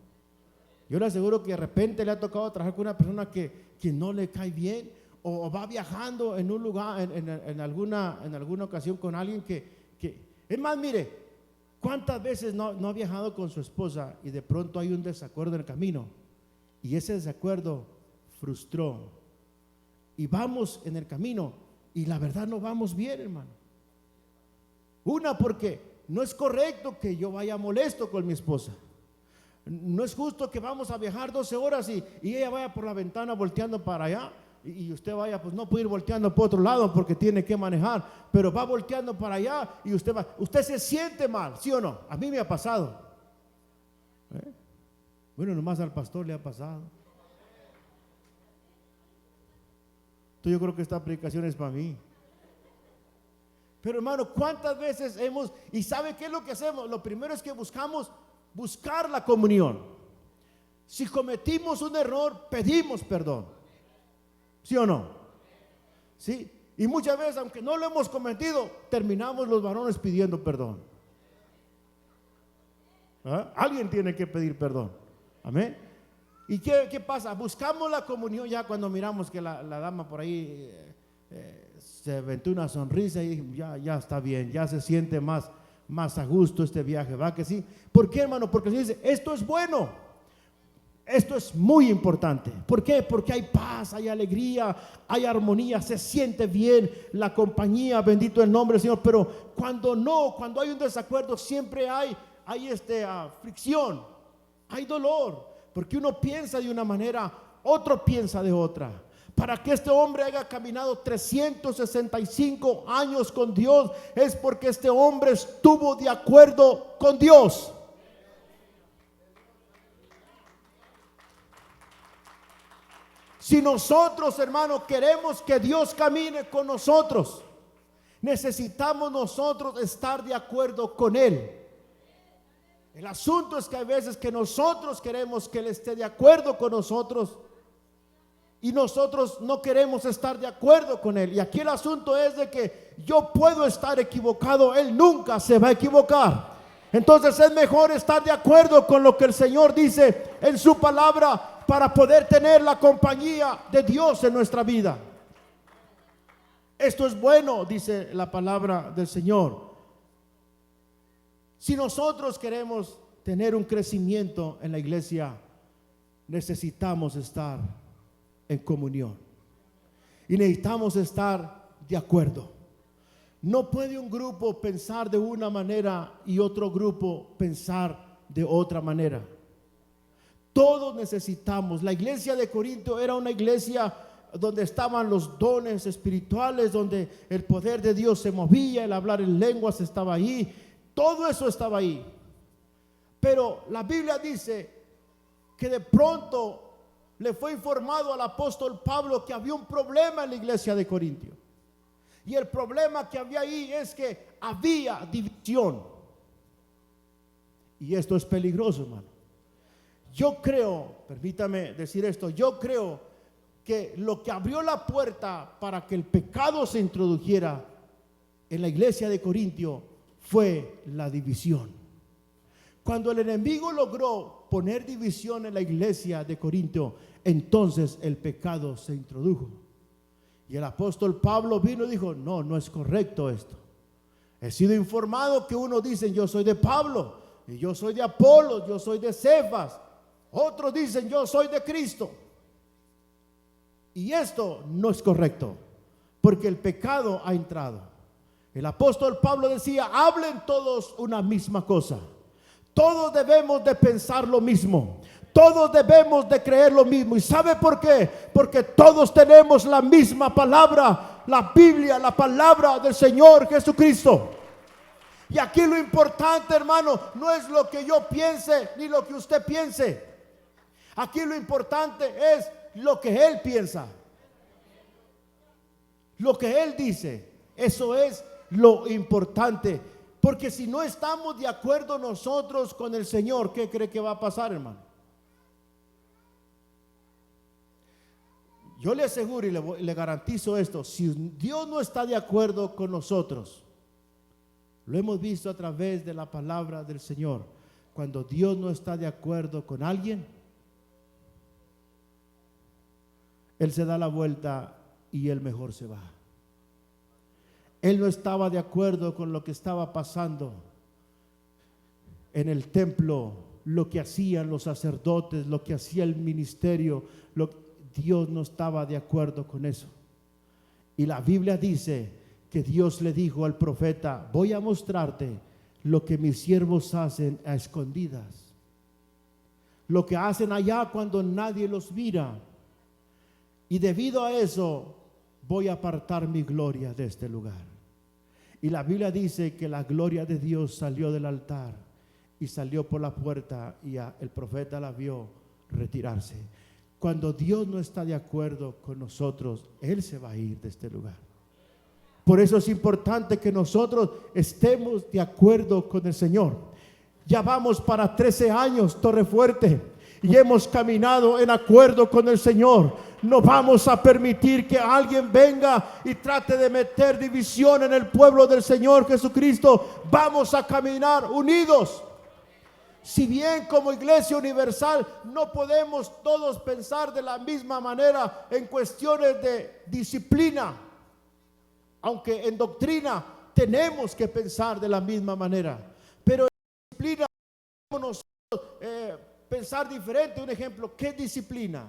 Yo le aseguro que de repente le ha tocado trabajar con una persona que no le cae bien, o va viajando en un lugar, en alguna ocasión con alguien que es más, mire, ¿cuántas veces no ha viajado con su esposa y de pronto hay un desacuerdo en el camino? Y ese desacuerdo frustró. Y vamos en el camino y la verdad no vamos bien, hermano. Una, porque no es correcto que yo vaya molesto con mi esposa. No es justo que vamos a viajar 12 horas y ella vaya por la ventana volteando para allá y usted vaya, pues no puede ir volteando por otro lado porque tiene que manejar, pero va volteando para allá y usted se siente mal, ¿sí o no? A mí me ha pasado. Bueno, nomás al pastor le ha pasado. Entonces yo creo que esta predicación es para mí. Pero hermano, ¿cuántas veces y sabe qué es lo que hacemos? Lo primero es que buscar la comunión. Si cometimos un error, pedimos perdón. ¿Sí o no? Sí. Y muchas veces, aunque no lo hemos cometido, terminamos los varones pidiendo perdón. Alguien tiene que pedir perdón. Amén. ¿Y qué pasa? Buscamos la comunión ya cuando miramos que la dama por ahí se aventó una sonrisa y ya está bien, ya se siente más a gusto este viaje, ¿va que sí? ¿Por qué, hermano? Porque se dice, esto es bueno, esto es muy importante. ¿Por qué? Porque hay paz, hay alegría, hay armonía, se siente bien la compañía, bendito el nombre del Señor. Pero cuando hay un desacuerdo, siempre hay fricción, hay dolor, porque uno piensa de una manera, otro piensa de otra. Para que este hombre haya caminado 365 años con Dios, es porque este hombre estuvo de acuerdo con Dios. Si nosotros, hermanos, queremos que Dios camine con nosotros, necesitamos nosotros estar de acuerdo con Él. El asunto es que hay veces que nosotros queremos que Él esté de acuerdo con nosotros y nosotros no queremos estar de acuerdo con Él. Y aquí el asunto es de que yo puedo estar equivocado, Él nunca se va a equivocar. Entonces es mejor estar de acuerdo con lo que el Señor dice en su palabra, para poder tener la compañía de Dios en nuestra vida. Esto es bueno, dice la palabra del Señor. Si nosotros queremos tener un crecimiento en la iglesia, necesitamos estar en comunión y necesitamos estar de acuerdo. No puede un grupo pensar de una manera y otro grupo pensar de otra manera. Todos necesitamos. La iglesia de Corinto era una iglesia donde estaban los dones espirituales, donde el poder de Dios se movía, el hablar en lenguas estaba ahí, todo eso estaba ahí. Pero la Biblia dice que de pronto le fue informado al apóstol Pablo que había un problema en la iglesia de Corinto. Y el problema que había ahí es que había división. Y esto es peligroso, hermano. Yo creo, permítame decir esto, yo creo que lo que abrió la puerta para que el pecado se introdujera en la iglesia de Corinto fue la división. Cuando el enemigo logró poner división en la iglesia de Corinto, entonces el pecado se introdujo. Y el apóstol Pablo vino y dijo: no, no es correcto esto. He sido informado que unos dicen: yo soy de Pablo, y yo soy de Apolo, yo soy de Cefas. Otros dicen: yo soy de Cristo. Y esto no es correcto, porque el pecado ha entrado. El apóstol Pablo decía: hablen todos una misma cosa. Todos debemos de pensar lo mismo. Todos debemos de creer lo mismo. ¿Y sabe por qué? Porque todos tenemos la misma palabra, la Biblia, la palabra del Señor Jesucristo. Y aquí lo importante, hermano, no es lo que yo piense ni lo que usted piense. Aquí lo importante es lo que Él piensa, lo que Él dice. Eso es lo importante. Porque si no estamos de acuerdo nosotros con el Señor, ¿qué cree que va a pasar, hermano? Yo le aseguro y le garantizo esto: si Dios no está de acuerdo con nosotros, lo hemos visto a través de la palabra del Señor. Cuando Dios no está de acuerdo con alguien, Él se da la vuelta y Él mejor se va. Él no estaba de acuerdo con lo que estaba pasando en el templo, lo que hacían los sacerdotes, lo que hacía el ministerio. Dios no estaba de acuerdo con eso. Y la Biblia dice que Dios le dijo al profeta: voy a mostrarte lo que mis siervos hacen a escondidas, lo que hacen allá cuando nadie los mira. Y debido a eso voy a apartar mi gloria de este lugar. Y la Biblia dice que la gloria de Dios salió del altar y salió por la puerta, y el profeta la vio retirarse. Cuando Dios no está de acuerdo con nosotros, Él se va a ir de este lugar. Por eso es importante que nosotros estemos de acuerdo con el Señor. Ya vamos para 13 años, Torre Fuerte, y hemos caminado en acuerdo con el Señor. No vamos a permitir que alguien venga y trate de meter división en el pueblo del Señor Jesucristo. Vamos a caminar unidos. Si bien como Iglesia Universal no podemos todos pensar de la misma manera en cuestiones de disciplina, aunque en doctrina tenemos que pensar de la misma manera, pero en disciplina podemos nosotros pensar diferente. Un ejemplo: ¿qué disciplina?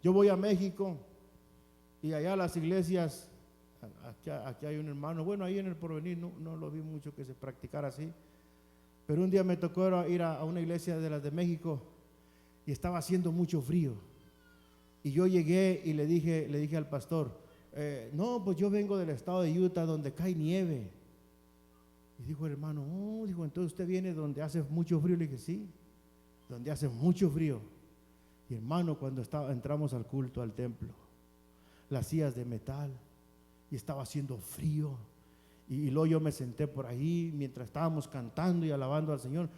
Yo voy a México y allá las iglesias, aquí hay un hermano, bueno, ahí en el Porvenir no lo vi mucho que se practicara así, pero un día me tocó ir a una iglesia de las de México y estaba haciendo mucho frío. Y yo llegué y le dije al pastor: no, pues yo vengo del estado de Utah, donde cae nieve. Y dijo el hermano: oh, dijo, entonces usted viene donde hace mucho frío. Le dije: sí, donde hace mucho frío. Y hermano, cuando entramos al culto, al templo, las sillas de metal, y estaba haciendo frío, y luego yo me senté por ahí mientras estábamos cantando y alabando al Señor.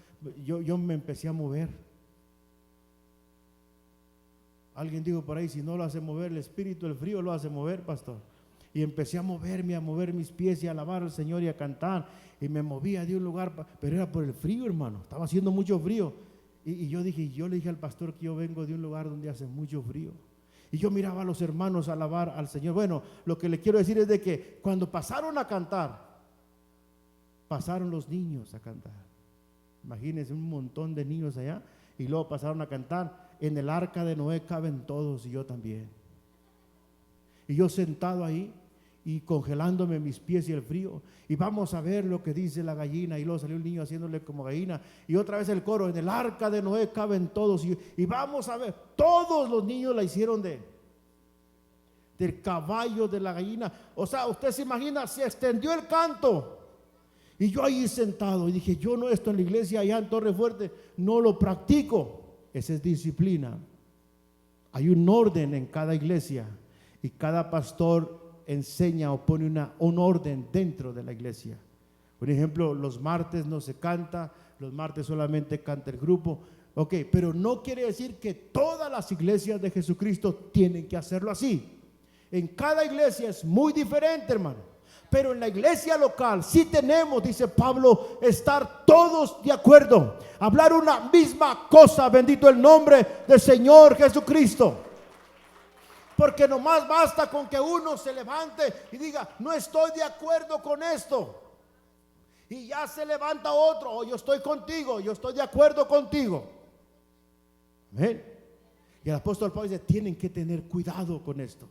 Yo me empecé a mover. Alguien dijo por ahí: si no lo hace mover el espíritu, el frío lo hace mover, pastor. Y empecé a moverme, a mover mis pies y a alabar al Señor y a cantar, y me movía de un lugar, pero era por el frío, hermano. Estaba haciendo mucho frío. Y yo le dije al pastor que yo vengo de un lugar donde hace mucho frío. Y yo miraba a los hermanos alabar al Señor. Bueno, lo que le quiero decir es de que cuando pasaron a cantar, pasaron los niños a cantar. Imagínense un montón de niños allá. Y luego pasaron a cantar. En el arca de Noé caben todos y yo también. Y yo sentado ahí y congelándome mis pies y el frío. Y vamos a ver lo que dice la gallina. Y luego salió el niño haciéndole como gallina. Y otra vez el coro, en el arca de Noé caben todos. Y vamos a ver, todos los niños la hicieron del caballo, de la gallina. O sea, usted se imagina, se extendió el canto. Y yo ahí sentado y dije, yo no, esto en la iglesia allá en Torre Fuerte no lo practico. Esa es disciplina. Hay un orden en cada iglesia y cada pastor enseña o pone un orden dentro de la iglesia. Por ejemplo, los martes no se canta, los martes solamente canta el grupo. Ok, pero no quiere decir que todas las iglesias de Jesucristo tienen que hacerlo así. En cada iglesia es muy diferente, hermano. Pero en la iglesia local sí tenemos, dice Pablo, estar todos de acuerdo, hablar una misma cosa, bendito el nombre del Señor Jesucristo. Porque nomás basta con que uno se levante y diga, no estoy de acuerdo con esto. Y ya se levanta otro, yo estoy contigo, yo estoy de acuerdo contigo. Amén. Y el apóstol Pablo dice, tienen que tener cuidado con esto.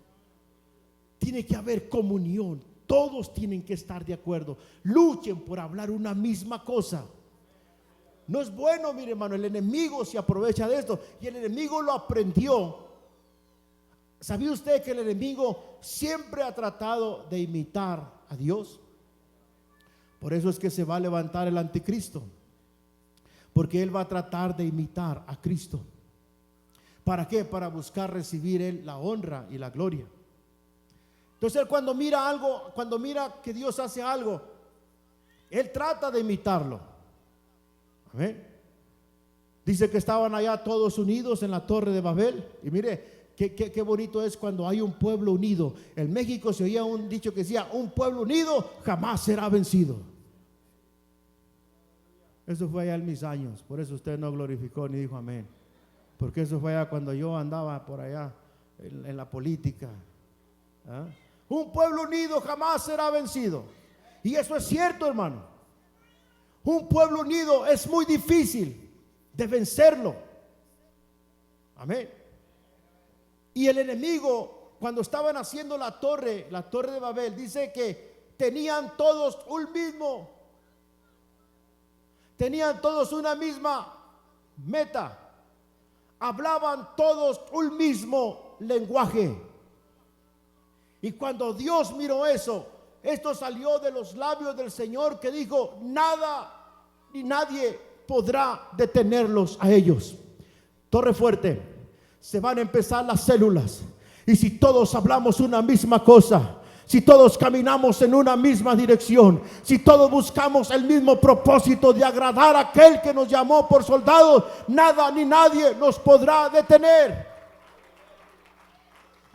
Tiene que haber comunión. Todos tienen que estar de acuerdo. Luchen por hablar una misma cosa. No es bueno, mire hermano, el enemigo se aprovecha de esto. Y el enemigo lo aprendió. ¿Sabía usted que el enemigo siempre ha tratado de imitar a Dios? Por eso es que se va a levantar el anticristo. Porque él va a tratar de imitar a Cristo. ¿Para qué? Para buscar recibir él la honra y la gloria. Entonces él cuando mira algo, cuando mira que Dios hace algo, él trata de imitarlo. Amén. Dice que estaban allá todos unidos en la Torre de Babel. Y mire, qué bonito es cuando hay un pueblo unido. En México se oía un dicho que decía, un pueblo unido jamás será vencido. Eso fue allá en mis años. Por eso usted no glorificó ni dijo amén. Porque eso fue allá cuando yo andaba por allá en la política. ¿Ah? Un pueblo unido jamás será vencido. Y eso es cierto, hermano. Un pueblo unido es muy difícil de vencerlo. Amén. Y el enemigo, cuando estaban haciendo la torre de Babel, dice que tenían todos una misma meta. Hablaban todos un mismo lenguaje. Y cuando Dios miró eso, esto salió de los labios del Señor, que dijo, nada ni nadie podrá detenerlos a ellos. Torre Fuerte, se van a empezar las células. Y si todos hablamos una misma cosa, si todos caminamos en una misma dirección, si todos buscamos el mismo propósito de agradar a aquel que nos llamó por soldados, nada ni nadie nos podrá detener.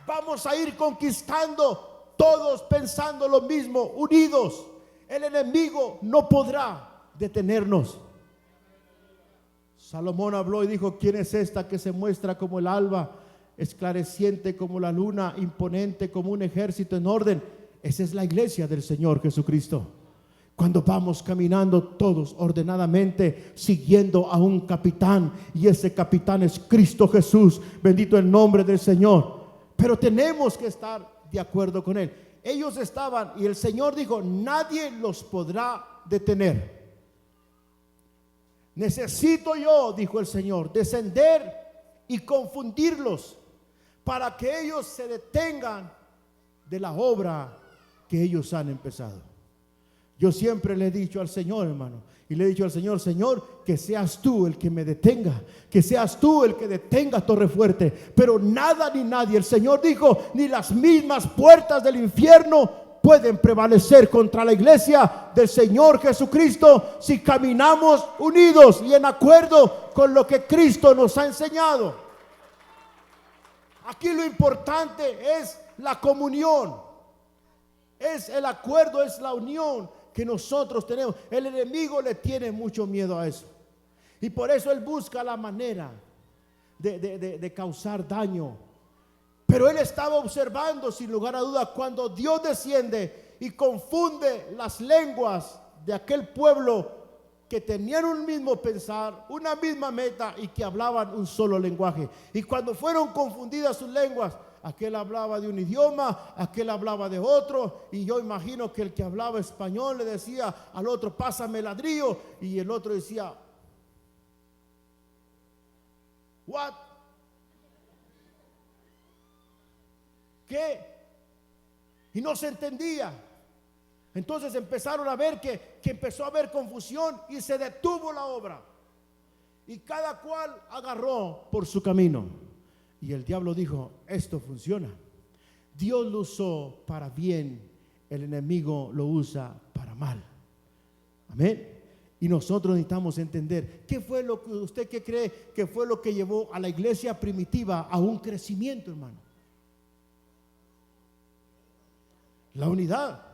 Vamos a ir conquistando, todos pensando lo mismo, unidos. El enemigo no podrá detenernos. Salomón habló y dijo, ¿quién es esta que se muestra como el alba, esclareciente como la luna, imponente como un ejército en orden? Esa es la iglesia del Señor Jesucristo. Cuando vamos caminando todos ordenadamente, siguiendo a un capitán, y ese capitán es Cristo Jesús, bendito el nombre del Señor. Pero tenemos que estar de acuerdo con él. Ellos estaban, y el Señor dijo, nadie los podrá detener. Necesito yo, dijo el Señor, descender y confundirlos, para que ellos se detengan de la obra que ellos han empezado. Yo siempre le he dicho al Señor, hermano, y le he dicho al Señor, Señor, que seas tú el que me detenga, que seas tú el que detenga Torre Fuerte. Pero nada ni nadie, el Señor dijo, ni las mismas puertas del infierno pueden prevalecer contra la iglesia del Señor Jesucristo, si caminamos unidos y en acuerdo con lo que Cristo nos ha enseñado. Aquí lo importante es la comunión, es el acuerdo, es la unión que nosotros tenemos. El enemigo le tiene mucho miedo a eso. Y por eso él busca la manera de causar daño. Pero él estaba observando, sin lugar a duda, cuando Dios desciende y confunde las lenguas de aquel pueblo que tenían un mismo pensar, una misma meta y que hablaban un solo lenguaje. Y cuando fueron confundidas sus lenguas, aquel hablaba de un idioma, aquel hablaba de otro, y yo imagino que el que hablaba español le decía al otro, pásame el ladrillo, y el otro decía, what? ¿Qué? Y no se entendía. Entonces empezaron a ver que empezó a haber confusión y se detuvo la obra. Y cada cual agarró por su camino. Y el diablo dijo, esto funciona. Dios lo usó para bien, el enemigo lo usa para mal. Amén. Y nosotros necesitamos entender qué fue lo que usted que cree que fue lo que llevó a la iglesia primitiva a un crecimiento, hermano. La unidad.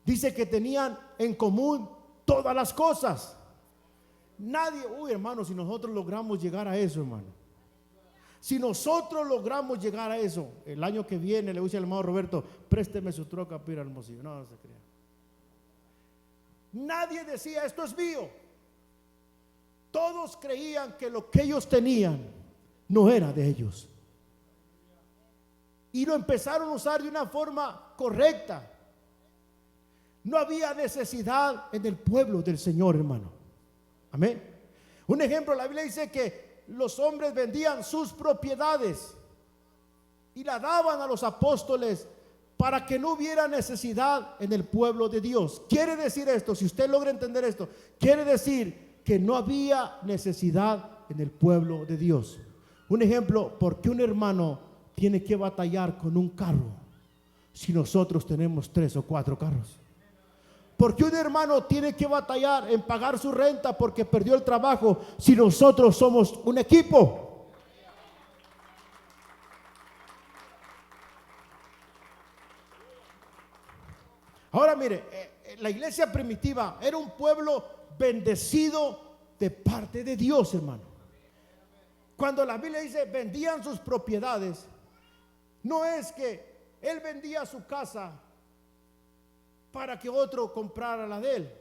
Dice que tenían en común todas las cosas. Nadie, hermano, si nosotros logramos llegar a eso, hermano. Si nosotros logramos llegar a eso, el año que viene le dice al hermano Roberto, présteme su troca para ir al Hermosillo. No, no se crea. Nadie decía, esto es mío. Todos creían que lo que ellos tenían no era de ellos. Y lo empezaron a usar de una forma correcta. No había necesidad en el pueblo del Señor, hermano. Amén. Un ejemplo, la Biblia dice que los hombres vendían sus propiedades y la daban a los apóstoles para que no hubiera necesidad en el pueblo de Dios. Quiere decir esto, si usted logra entender esto, quiere decir que no había necesidad en el pueblo de Dios. Un ejemplo, ¿por qué un hermano tiene que batallar con un carro si nosotros tenemos 3 o 4 carros? Porque un hermano tiene que batallar en pagar su renta porque perdió el trabajo si nosotros somos un equipo. Ahora mire, la iglesia primitiva era un pueblo bendecido de parte de Dios, hermano. Cuando la Biblia dice vendían sus propiedades, no es que él vendía su casa para que otro comprara la de él.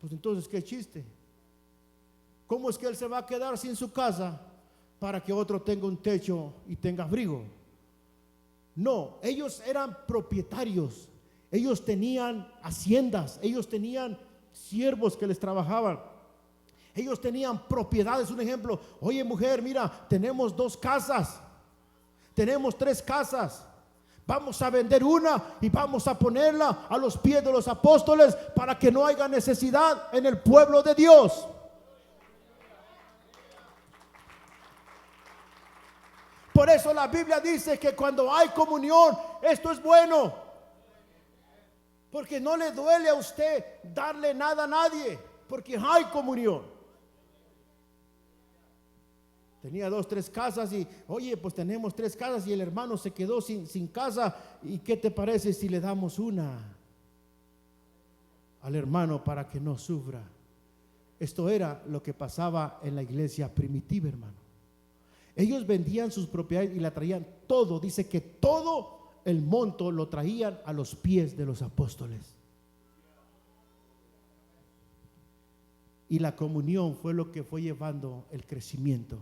Pues entonces, ¿qué chiste? ¿Cómo es que él se va a quedar sin su casa para que otro tenga un techo y tenga abrigo? No, ellos eran propietarios. Ellos tenían haciendas, ellos tenían siervos que les trabajaban. Ellos tenían propiedades. Un ejemplo, oye mujer, mira, tenemos 2 casas, tenemos 3 casas. Vamos a vender una y vamos a ponerla a los pies de los apóstoles para que no haya necesidad en el pueblo de Dios. Por eso la Biblia dice que cuando hay comunión, esto es bueno. Porque no le duele a usted darle nada a nadie, porque hay comunión. Tenía 2, 3 casas y oye, pues tenemos 3 casas y el hermano se quedó sin casa. ¿Y qué te parece si le damos una al hermano para que no sufra? Esto era lo que pasaba en la iglesia primitiva, hermano. Ellos vendían sus propiedades y la traían todo. Dice que todo el monto lo traían a los pies de los apóstoles. Y la comunión fue lo que fue llevando el crecimiento.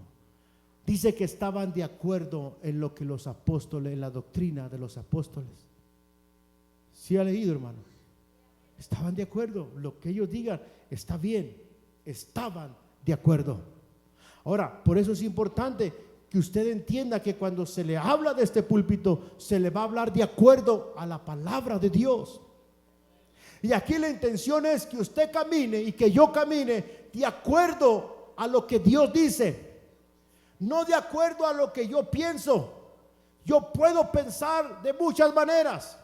Dice que estaban de acuerdo en lo que los apóstoles, en la doctrina de los apóstoles. ¿Sí ha leído, hermano? Estaban de acuerdo, lo que ellos digan está bien, estaban de acuerdo. Ahora, por eso es importante que usted entienda que cuando se le habla de este púlpito, se le va a hablar de acuerdo a la palabra de Dios. Y aquí la intención es que usted camine y que yo camine de acuerdo a lo que Dios dice. No de acuerdo a lo que yo pienso. Yo puedo pensar de muchas maneras.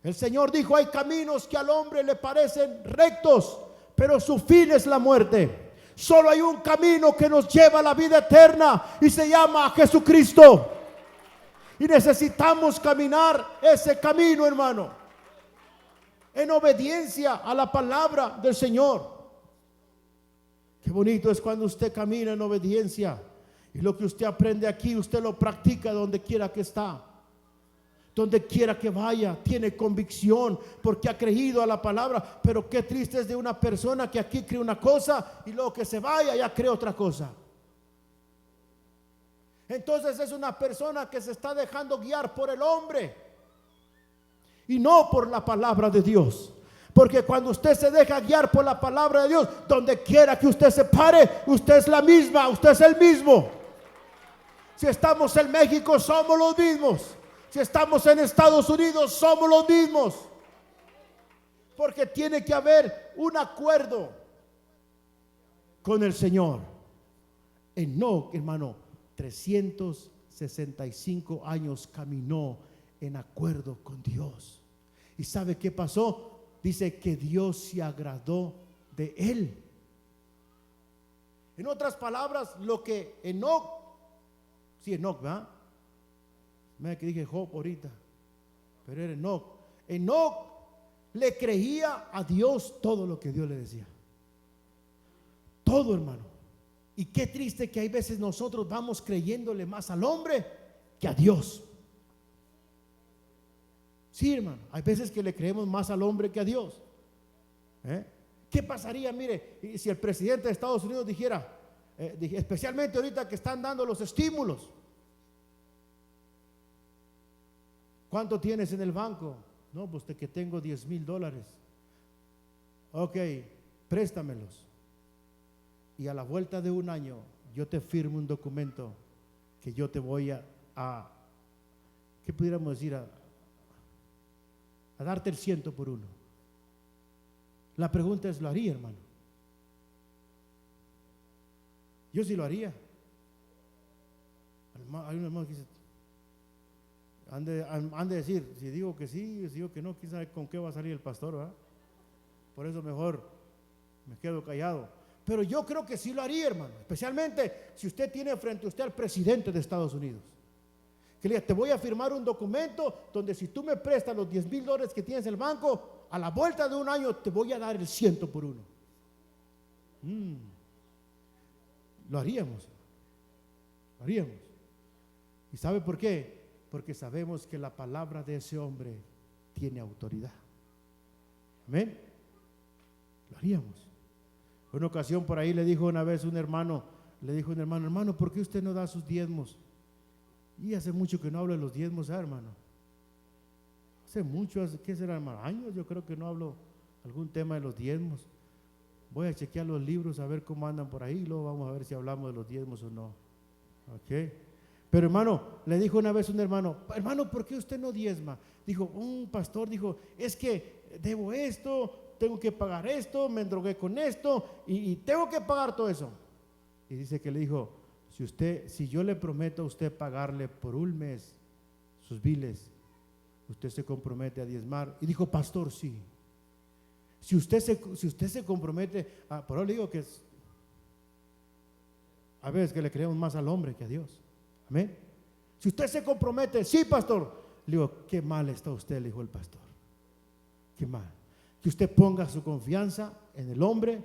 El Señor dijo, hay caminos que al hombre le parecen rectos, pero su fin es la muerte. Solo hay un camino que nos lleva a la vida eterna y se llama Jesucristo. Y necesitamos caminar ese camino, hermano, en obediencia a la palabra del Señor. Qué bonito es cuando usted camina en obediencia y lo que usted aprende aquí, usted lo practica donde quiera que está. Donde quiera que vaya, tiene convicción porque ha creído a la palabra. Pero qué triste es de una persona que aquí cree una cosa y luego que se vaya ya cree otra cosa. Entonces es una persona que se está dejando guiar por el hombre y no por la palabra de Dios. Porque cuando usted se deja guiar por la palabra de Dios, donde quiera que usted se pare, usted es la misma, usted es el mismo. Si estamos en México, somos los mismos. Si estamos en Estados Unidos, somos los mismos. Porque tiene que haber un acuerdo con el Señor. Enoc, hermano, 365 años caminó en acuerdo con Dios. ¿Y sabe qué pasó? Dice que Dios se agradó de él. En otras palabras, lo que Enoc, Enoc, ¿verdad? Mira que dije Job ahorita, pero era Enoc. Enoc le creía a Dios todo lo que Dios le decía. Todo, hermano. Y qué triste que hay veces nosotros vamos creyéndole más al hombre que a Dios. Sí, hermano, hay veces que le creemos más al hombre que a Dios. ¿Qué pasaría, mire, si el presidente de Estados Unidos dijera, especialmente ahorita que están dando los estímulos? ¿Cuánto tienes en el banco? No, pues de que tengo $10,000. Ok, préstamelos. Y a la vuelta de un año yo te firmo un documento que yo te voy a ¿qué pudiéramos decir? A darte el 100 por uno. La pregunta es, ¿lo haría, hermano? Yo sí lo haría. Hay un hermano que dice, han de decir, si digo que sí, si digo que no, quién sabe con qué va a salir el pastor, ¿verdad? Por eso mejor me quedo callado. Pero yo creo que sí lo haría, hermano, especialmente si usted tiene frente a usted al presidente de Estados Unidos, que le diga, te voy a firmar un documento donde si tú me prestas los $10,000 que tienes en el banco, a la vuelta de un año te voy a dar el 100 por uno. Lo haríamos. Lo haríamos. ¿Y sabe por qué? Porque sabemos que la palabra de ese hombre tiene autoridad. Amén. Lo haríamos. Una ocasión por ahí le dijo una vez un hermano, hermano, ¿por qué usted no da sus diezmos? Y hace mucho que no hablo de los diezmos, hermano. Hace mucho, ¿qué será, hermano? Años yo creo que no hablo algún tema de los diezmos. Voy a chequear los libros a ver cómo andan por ahí y luego vamos a ver si hablamos de los diezmos o no. Ok. Pero hermano, le dijo una vez un hermano, ¿por qué usted no diezma? Dijo, un pastor dijo, es que debo esto, tengo que pagar esto, me endrogué con esto y tengo que pagar todo eso. Y dice que le dijo, si yo le prometo a usted pagarle por un mes sus biles, usted se compromete a diezmar. Y dijo, pastor, sí. Si usted se compromete, por eso le digo que a veces que le creemos más al hombre que a Dios. Amén. Si usted se compromete, sí, pastor. Le digo, qué mal está usted, le dijo el pastor. Qué mal. Que usted ponga su confianza en el hombre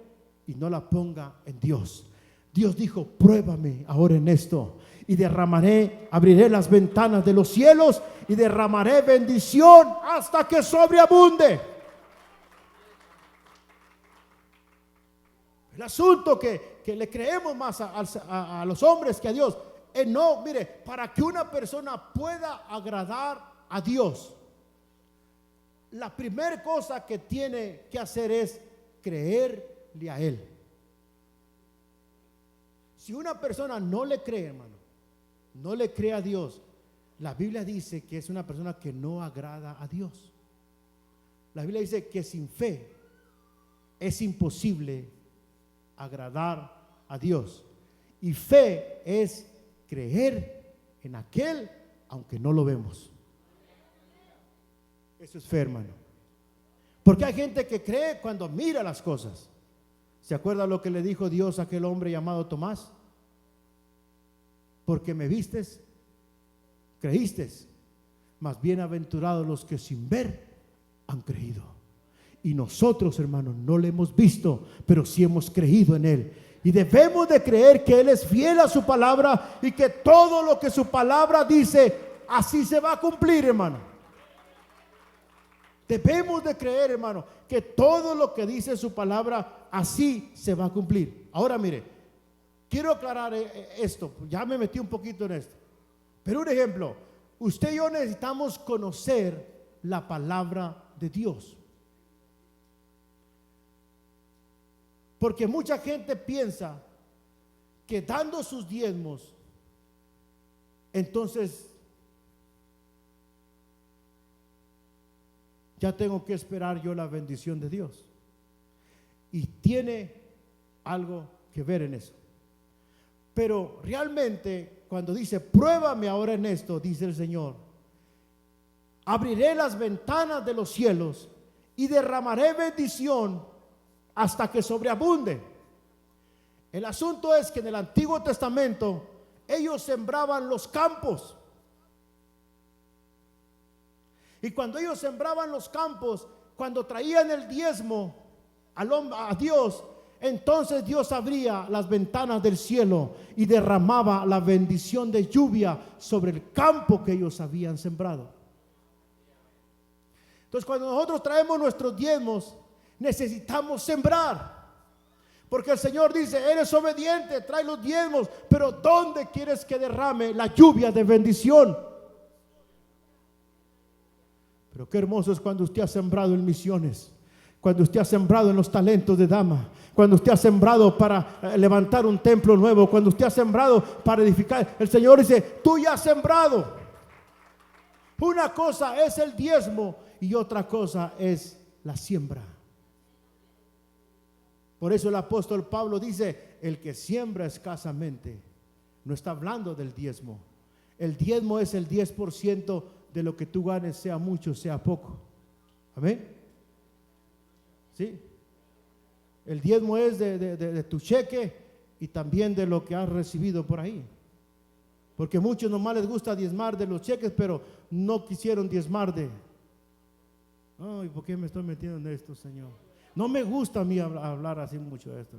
y no la ponga en Dios. Dios dijo, pruébame ahora en esto y abriré las ventanas de los cielos y derramaré bendición hasta que sobreabunde. El asunto que le creemos más a los hombres que a Dios. No, mire, para que una persona pueda agradar a Dios, la primera cosa que tiene que hacer es creerle a Él. Si una persona no le cree, hermano, no le cree a Dios, la Biblia dice que es una persona que no agrada a Dios. La Biblia dice que sin fe es imposible agradar a Dios. Y fe es creer en aquel aunque no lo vemos. Eso es fe, hermano. Porque hay gente que cree cuando mira las cosas. ¿Se acuerda lo que le dijo Dios a aquel hombre llamado Tomás? Porque me vistes, creíste, mas bienaventurados los que sin ver han creído. Y nosotros, hermanos, no le hemos visto, pero sí hemos creído en Él. Y debemos de creer que Él es fiel a su palabra y que todo lo que su palabra dice, así se va a cumplir, hermano. Debemos de creer, hermano, que todo lo que dice su palabra, así se va a cumplir. Ahora mire, quiero aclarar esto, ya me metí un poquito en esto. Pero un ejemplo, usted y yo necesitamos conocer la palabra de Dios. Porque mucha gente piensa que dando sus diezmos, entonces ya tengo que esperar yo la bendición de Dios. Y tiene algo que ver en eso. Pero realmente cuando dice, pruébame ahora en esto, dice el Señor, abriré las ventanas de los cielos y derramaré bendición hasta que sobreabunde. El asunto es que en el Antiguo Testamento ellos sembraban los campos. Y cuando ellos sembraban los campos, cuando traían el diezmo a Dios, entonces Dios abría las ventanas del cielo y derramaba la bendición de lluvia sobre el campo que ellos habían sembrado. Entonces, cuando nosotros traemos nuestros diezmos, necesitamos sembrar, porque el Señor dice, eres obediente, trae los diezmos, pero ¿dónde quieres que derrame la lluvia de bendición? Pero qué hermoso es cuando usted ha sembrado en misiones, cuando usted ha sembrado en los talentos de dama, cuando usted ha sembrado para levantar un templo nuevo, cuando usted ha sembrado para edificar. El Señor dice, tú ya has sembrado. Una cosa es el diezmo y otra cosa es la siembra. Por eso el apóstol Pablo dice, el que siembra escasamente, no está hablando del diezmo. El diezmo es el 10% de lo que tú ganes, sea mucho, sea poco. Amén. ¿Sí? El diezmo es de tu cheque y también de lo que has recibido por ahí. Porque muchos nomás les gusta diezmar de los cheques, pero no quisieron diezmar de... Ay, ¿por qué me estoy metiendo en esto, Señor? No me gusta a mí hablar así mucho de esto.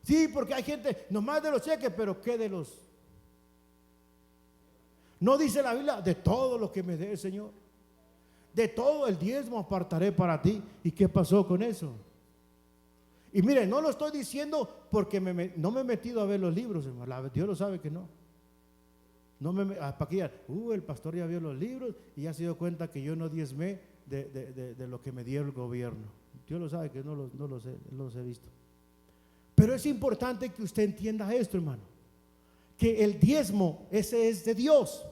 Sí, porque hay gente nomás de los cheques, pero ¿qué de los? No dice la Biblia, de todo lo que me dé, Señor. De todo el diezmo apartaré para ti. ¿Y qué pasó con eso? Y mire, no lo estoy diciendo porque no me he metido a ver los libros, hermano. Dios lo sabe que no. No me para que el pastor ya vio los libros y ya se dio cuenta que yo no diezmé de lo que me dio el gobierno. Dios lo sabe que no los he visto. Pero es importante que usted entienda esto, hermano, que el diezmo ese es de Dios.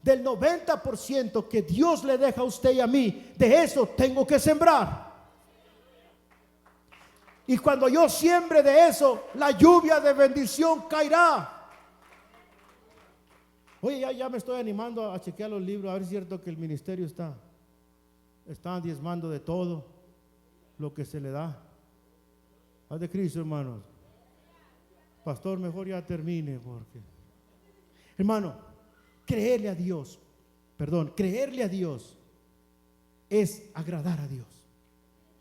Del 90% que Dios le deja a usted y a mí, de eso tengo que sembrar. Y cuando yo siembre de eso, la lluvia de bendición caerá. Oye, ya me estoy animando a chequear los libros, a ver si es cierto que el ministerio está diezmando de todo lo que se le da. Paz de Cristo, hermanos. Pastor, mejor ya termine, porque hermano, creerle a Dios es agradar a Dios.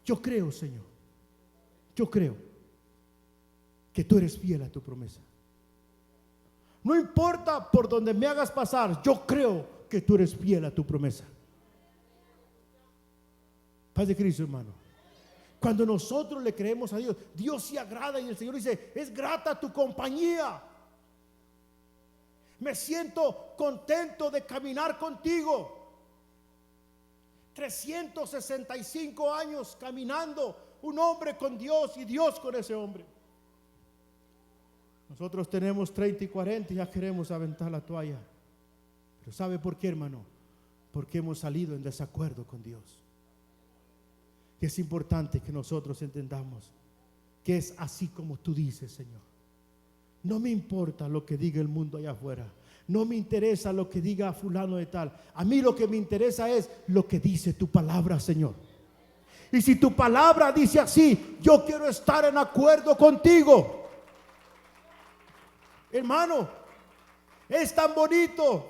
Yo creo, Señor, yo creo que tú eres fiel a tu promesa. No importa por donde me hagas pasar, yo creo que tú eres fiel a tu promesa. Paz de Cristo, hermano. Cuando nosotros le creemos a Dios, Dios se agrada y el Señor dice, es grata tu compañía. Me siento contento de caminar contigo. 365 años caminando, un hombre con Dios y Dios con ese hombre. Nosotros tenemos 30 y 40 y ya queremos aventar la toalla. Pero ¿sabe por qué, hermano? Porque hemos salido en desacuerdo con Dios. Y es importante que nosotros entendamos que es así como tú dices, Señor. No me importa lo que diga el mundo allá afuera. No me interesa lo que diga fulano de tal. A mí lo que me interesa es lo que dice tu palabra, Señor. Y si tu palabra dice así, yo quiero estar en acuerdo contigo. Hermano, es tan bonito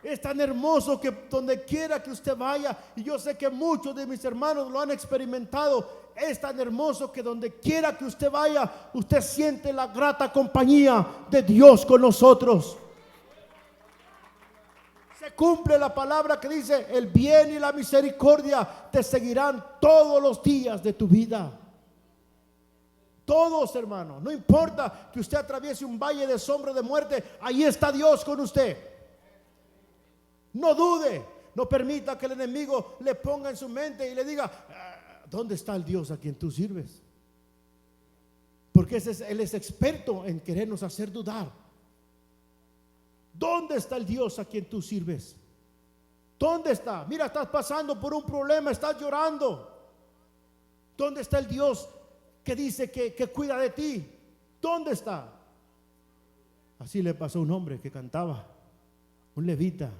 Es tan hermoso que donde quiera que usted vaya, y yo sé que muchos de mis hermanos lo han experimentado, es tan hermoso que donde quiera que usted vaya, usted siente la grata compañía de Dios con nosotros. Se cumple la palabra que dice: el bien y la misericordia te seguirán todos los días de tu vida. Todos, hermano, no importa que usted atraviese un valle de sombra de muerte, ahí está Dios con usted. No dude, no permita que el enemigo le ponga en su mente y le diga: ¿dónde está el Dios a quien tú sirves? Porque él es experto en querernos hacer dudar. ¿Dónde está el Dios a quien tú sirves? ¿Dónde está? Mira, estás pasando por un problema, estás llorando. ¿Dónde está el Dios que dice que cuida de ti? ¿Dónde está? Así le pasó a un hombre que cantaba, un levita,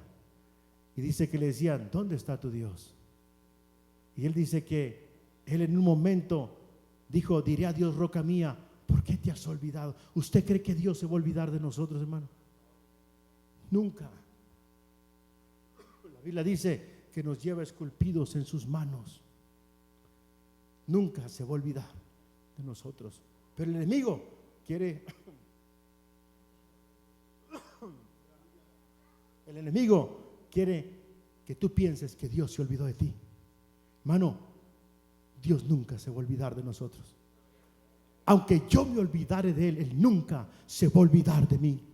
y dice que le decían: ¿dónde está tu Dios? Y él dice que él en un momento dijo: diré a Dios, roca mía, ¿por qué te has olvidado? ¿Usted cree que Dios se va a olvidar de nosotros, hermano? Nunca. La Biblia dice que nos lleva esculpidos en sus manos. Nunca se va a olvidar de nosotros. Pero el enemigo quiere, el enemigo quiere que tú pienses que Dios se olvidó de ti. Hermano, Dios nunca se va a olvidar de nosotros. Aunque yo me olvidare de Él nunca se va a olvidar de mí.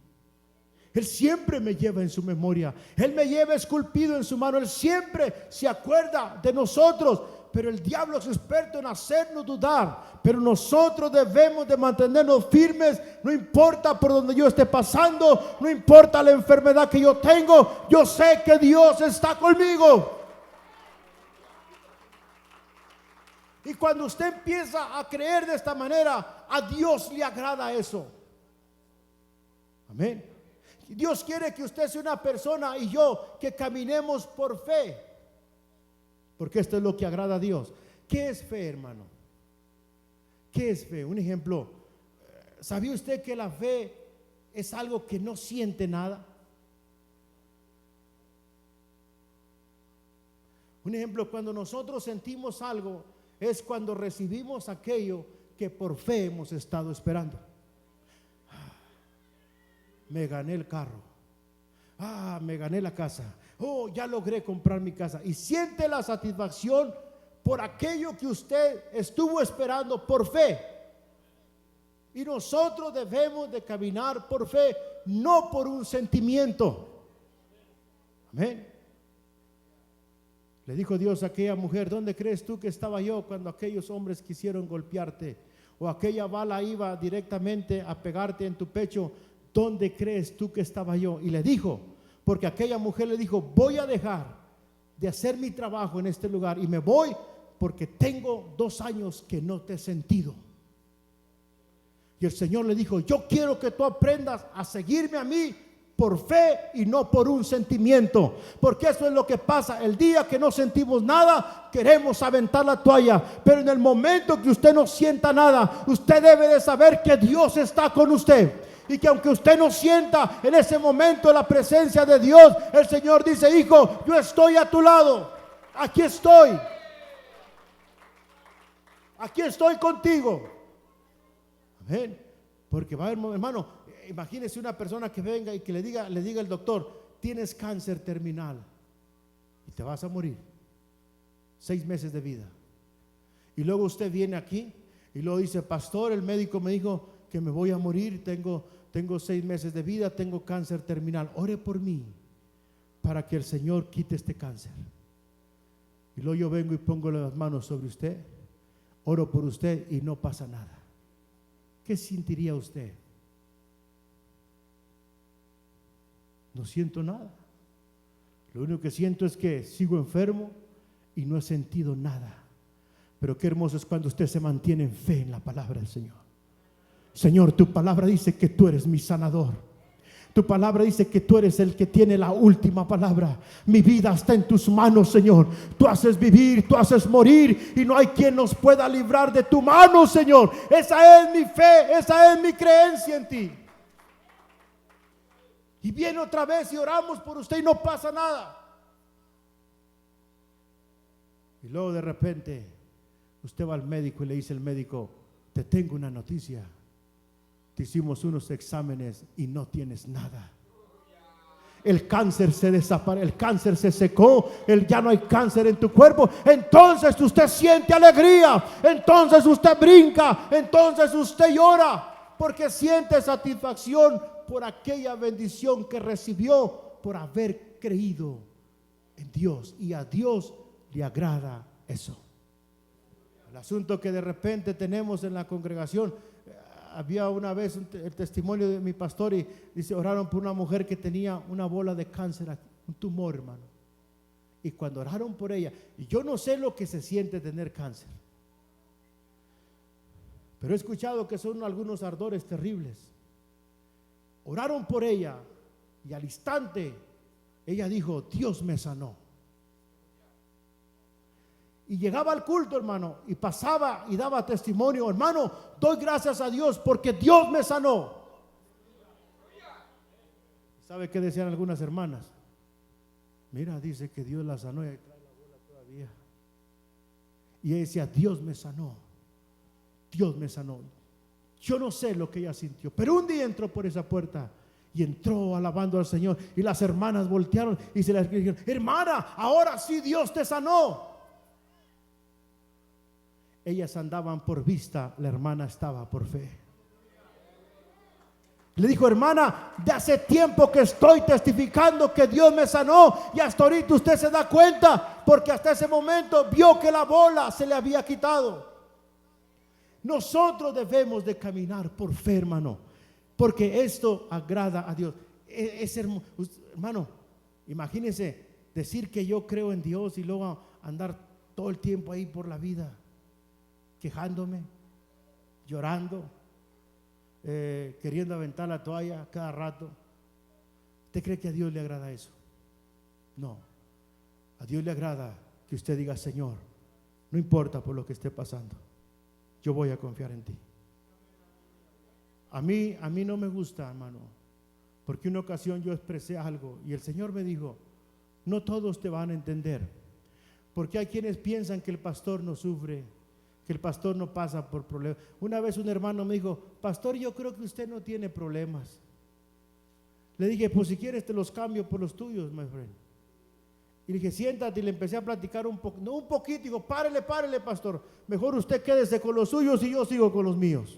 Él siempre me lleva en su memoria. Él me lleva esculpido en su mano. Él siempre se acuerda de nosotros. Pero el diablo es experto en hacernos dudar. Pero nosotros debemos de mantenernos firmes. No importa por donde yo esté pasando, no importa la enfermedad que yo tengo, yo sé que Dios está conmigo. Y cuando usted empieza a creer de esta manera, a Dios le agrada eso. Amén. Dios quiere que usted sea una persona y yo que caminemos por fe, porque esto es lo que agrada a Dios. ¿Qué es fe, hermano? ¿Qué es fe? Un ejemplo, ¿sabía usted que la fe es algo que no siente nada? Un ejemplo, cuando nosotros sentimos algo, es cuando recibimos aquello que por fe hemos estado esperando. Me gané el carro. Me gané la casa. Ya logré comprar mi casa. Y siente la satisfacción por aquello que usted estuvo esperando por fe. Y nosotros debemos de caminar por fe, no por un sentimiento. Amén. Le dijo Dios a aquella mujer: ¿dónde crees tú que estaba yo cuando aquellos hombres quisieron golpearte? O aquella bala iba directamente a pegarte en tu pecho. ¿Dónde crees tú que estaba yo? Y le dijo, porque aquella mujer le dijo: voy a dejar de hacer mi trabajo en este lugar y me voy porque tengo 2 años que no te he sentido. Y el Señor le dijo: yo quiero que tú aprendas a seguirme a mí por fe y no por un sentimiento, porque eso es lo que pasa. El día que no sentimos nada, queremos aventar la toalla, pero en el momento que usted no sienta nada, usted debe de saber que Dios está con usted. Y que aunque usted no sienta en ese momento la presencia de Dios, el Señor dice: hijo, yo estoy a tu lado. Aquí estoy. Aquí estoy contigo. Amén. Porque va a haber, hermano, imagínese una persona que venga y que le diga el doctor: tienes cáncer terminal y te vas a morir. 6 meses de vida. Y luego usted viene aquí y luego dice: pastor, el médico me dijo que me voy a morir, tengo 6 meses de vida, tengo cáncer terminal, ore por mí para que el Señor quite este cáncer. Y luego yo vengo y pongo las manos sobre usted, oro por usted y no pasa nada. ¿Qué sentiría usted? No siento nada. Lo único que siento es que sigo enfermo y no he sentido nada. Pero qué hermoso es cuando usted se mantiene en fe en la palabra del Señor. Señor, tu palabra dice que tú eres mi sanador. Tu palabra dice que tú eres el que tiene la última palabra. Mi vida está en tus manos, Señor. Tú haces vivir, tú haces morir, y no hay quien nos pueda librar de tu mano, Señor. Esa es mi fe, esa es mi creencia en ti. Y viene otra vez y oramos por usted y no pasa nada. Y luego de repente usted va al médico y le dice al médico: te tengo una noticia, te hicimos unos exámenes y no tienes nada. El cáncer se desapareció, el cáncer se secó, ya no hay cáncer en tu cuerpo. Entonces usted siente alegría, entonces usted brinca, entonces usted llora, porque siente satisfacción por aquella bendición que recibió por haber creído en Dios, y a Dios le agrada eso. El asunto que de repente tenemos en la congregación, había una vez el testimonio de mi pastor y dice: oraron por una mujer que tenía una bola de cáncer, un tumor, hermano, y cuando oraron por ella, y yo no sé lo que se siente tener cáncer, pero he escuchado que son algunos ardores terribles. Oraron por ella y al instante ella dijo: Dios me sanó. Y llegaba al culto, hermano, y pasaba y daba testimonio: hermano, doy gracias a Dios porque Dios me sanó. ¿Sabe qué decían algunas hermanas? Mira, dice que Dios la sanó y ahí trae la bola todavía. Y ella decía: Dios me sanó, Dios me sanó. Yo no sé lo que ella sintió, pero un día entró por esa puerta y entró alabando al Señor, y las hermanas voltearon y se les dijeron: hermana, ahora sí Dios te sanó. Ellas andaban por vista, la hermana estaba por fe. Le dijo: hermana, de hace tiempo que estoy testificando que Dios me sanó, y hasta ahorita usted se da cuenta, porque hasta ese momento vio que la bola se le había quitado. Nosotros debemos de caminar por fe, hermano, porque esto agrada a Dios. Es hermoso, hermano. Imagínense decir que yo creo en Dios y luego andar todo el tiempo ahí por la vida quejándome, llorando, queriendo aventar la toalla cada rato. ¿Usted cree que a Dios le agrada eso? No. A Dios le agrada que usted diga: Señor, no importa por lo que esté pasando, yo voy a confiar en ti. A mí no me gusta, hermano, porque una ocasión yo expresé algo y el Señor me dijo: no todos te van a entender, porque hay quienes piensan que el pastor no sufre, que el pastor no pasa por problemas. Una vez un hermano me dijo: pastor, yo creo que usted no tiene problemas. Le dije: pues si quieres te los cambio por los tuyos, my friend. Y le dije: siéntate, y le empecé a platicar un poco, no un poquito. Digo: párele, pastor, mejor usted quédese con los suyos y yo sigo con los míos.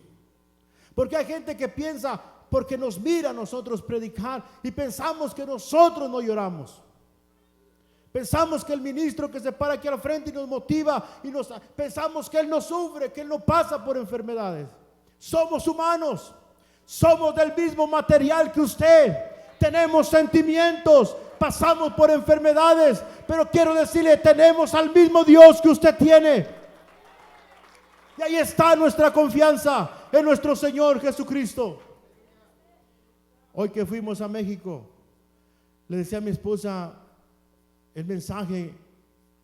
Porque hay gente que piensa, porque nos mira a nosotros predicar, y pensamos que nosotros no lloramos. Pensamos que el ministro que se para aquí al frente y nos motiva, y pensamos que él no sufre, que él no pasa por enfermedades. Somos humanos, somos del mismo material que usted, tenemos sentimientos, pasamos por enfermedades, pero quiero decirle: tenemos al mismo Dios que usted tiene. Y ahí está nuestra confianza en nuestro Señor Jesucristo. Hoy que fuimos a México, le decía a mi esposa: el mensaje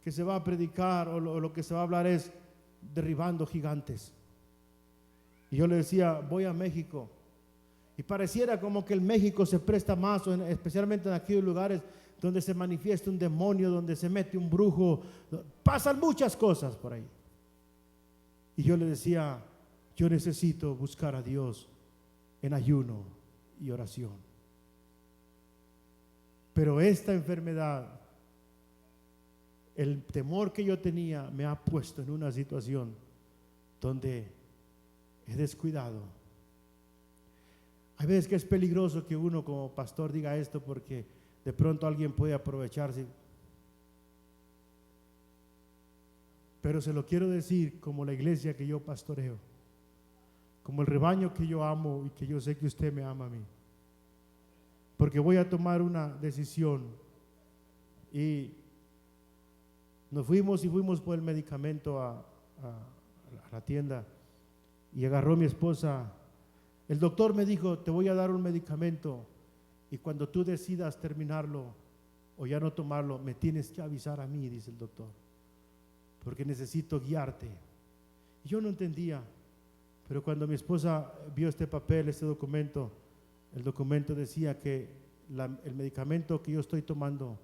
que se va a predicar o lo que se va a hablar es derribando gigantes. Y yo le decía: voy a México, y pareciera como que el México se presta más, especialmente en aquellos lugares donde se manifiesta un demonio, donde se mete un brujo, pasan muchas cosas por ahí. Y yo le decía: yo necesito buscar a Dios en ayuno y oración. Pero esta enfermedad, el temor que yo tenía, me ha puesto en una situación donde he descuidado. Hay veces que es peligroso que uno como pastor diga esto, porque de pronto alguien puede aprovecharse. Pero se lo quiero decir como la iglesia que yo pastoreo, como el rebaño que yo amo y que yo sé que usted me ama a mí. Porque voy a tomar una decisión. Y nos fuimos por el medicamento a la tienda, y agarró mi esposa. El doctor me dijo: te voy a dar un medicamento, y cuando tú decidas terminarlo o ya no tomarlo, me tienes que avisar a mí, dice el doctor, porque necesito guiarte. Y yo no entendía, pero cuando mi esposa vio este papel, este documento, el documento decía que el medicamento que yo estoy tomando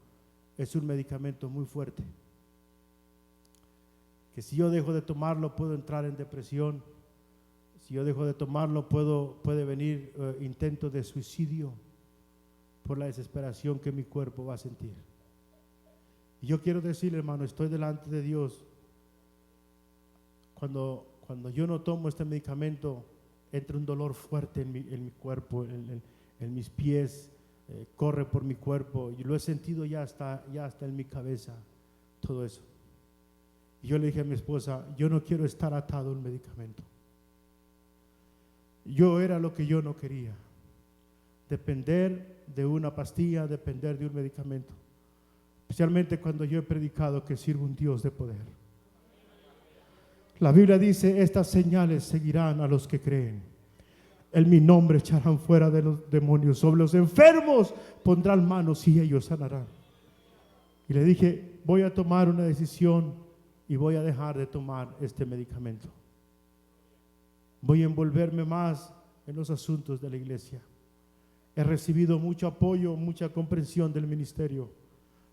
es un medicamento muy fuerte, que si yo dejo de tomarlo puedo entrar en depresión, si yo dejo de tomarlo puede venir intento de suicidio por la desesperación que mi cuerpo va a sentir. Y yo quiero decirle, hermano, estoy delante de Dios. Cuando yo no tomo este medicamento, entra un dolor fuerte en mi cuerpo, en mis pies, corre por mi cuerpo, y lo he sentido ya hasta en mi cabeza, todo eso. Y yo le dije a mi esposa, yo no quiero estar atado a un medicamento. Yo era lo que yo no quería, depender de una pastilla, depender de un medicamento, especialmente cuando yo he predicado que sirve un Dios de poder. La Biblia dice, estas señales seguirán a los que creen. En mi nombre echarán fuera de los demonios, sobre los enfermos pondrán manos y ellos sanarán. Y le dije, voy a tomar una decisión y voy a dejar de tomar este medicamento. Voy a envolverme más en los asuntos de la iglesia. He recibido mucho apoyo, mucha comprensión del ministerio.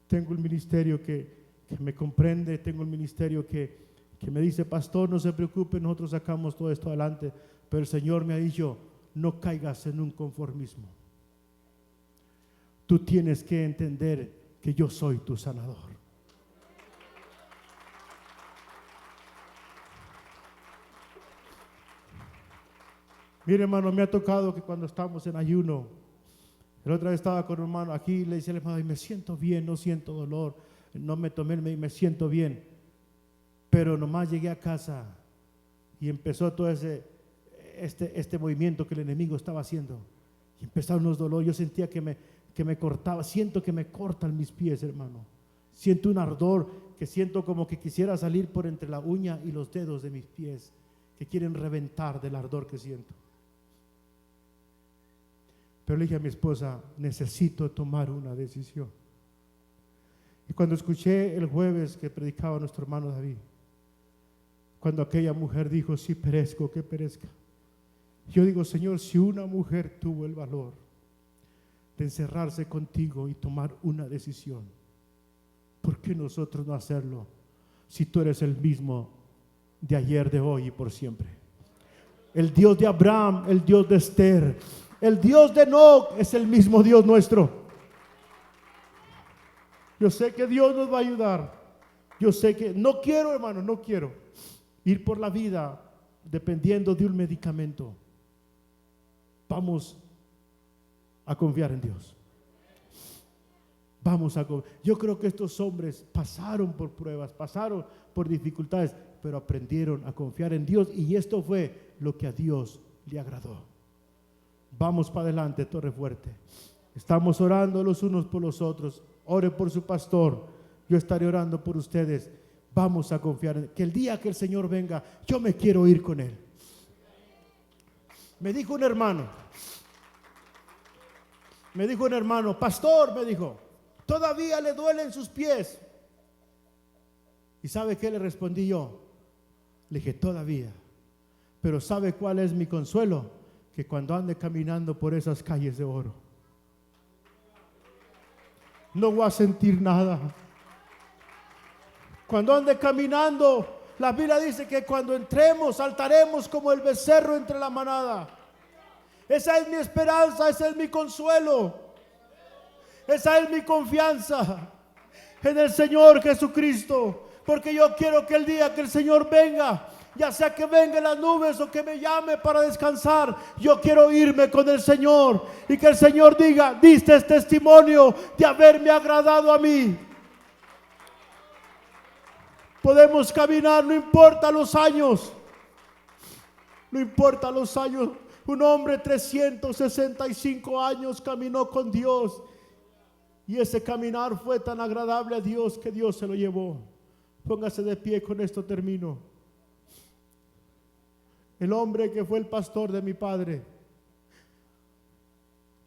Tengo un ministerio que me comprende, tengo un ministerio que me dice, pastor, no se preocupe, nosotros sacamos todo esto adelante. Pero el Señor me ha dicho, no caigas en un conformismo. Tú tienes que entender que yo soy tu sanador. Mire, hermano, me ha tocado que cuando estamos en ayuno, el otra vez estaba con un hermano aquí, le dice al hermano, me siento bien, no siento dolor, no me tomé me siento bien. Pero nomás llegué a casa y empezó todo este movimiento que el enemigo estaba haciendo. Y empezaron los dolores, yo sentía que me cortaba, siento que me cortan mis pies, hermano. Siento un ardor, que siento como que quisiera salir por entre la uña y los dedos de mis pies, que quieren reventar del ardor que siento. Pero le dije a mi esposa, necesito tomar una decisión. Y cuando escuché el jueves que predicaba nuestro hermano David, cuando aquella mujer dijo, si perezco, que perezca. Yo digo, Señor, si una mujer tuvo el valor de encerrarse contigo y tomar una decisión, ¿por qué nosotros no hacerlo? Si tú eres el mismo de ayer, de hoy y por siempre. El Dios de Abraham, el Dios de Esther, el Dios de Enoc es el mismo Dios nuestro. Yo sé que Dios nos va a ayudar. Yo sé que no quiero, hermano, no quiero ir por la vida dependiendo de un medicamento. Vamos a confiar en Dios. Yo creo que estos hombres pasaron por pruebas, pasaron por dificultades, pero aprendieron a confiar en Dios, y esto fue lo que a Dios le agradó. Vamos para adelante, Torre Fuerte. Estamos orando los unos por los otros. Ore por su pastor. Yo estaré orando por ustedes. Vamos a confiar en que el día que el Señor venga, yo me quiero ir con Él. Me dijo un hermano, pastor, me dijo, todavía le duelen sus pies. ¿Y sabe qué le respondí yo? Le dije, todavía. Pero ¿sabe cuál es mi consuelo? Que cuando ande caminando por esas calles de oro, no voy a sentir nada. Cuando ande caminando, la Biblia dice que cuando entremos, saltaremos como el becerro entre la manada. Esa es mi esperanza, ese es mi consuelo, esa es mi confianza en el Señor Jesucristo, porque yo quiero que el día que el Señor venga, ya sea que venga en las nubes o que me llame para descansar, yo quiero irme con el Señor y que el Señor diga, diste testimonio de haberme agradado a mí. Podemos caminar, no importa los años, no importa los años. Un hombre 365 años caminó con Dios, y ese caminar fue tan agradable a Dios que Dios se lo llevó. Póngase de pie, con esto termino. El hombre que fue el pastor de mi padre,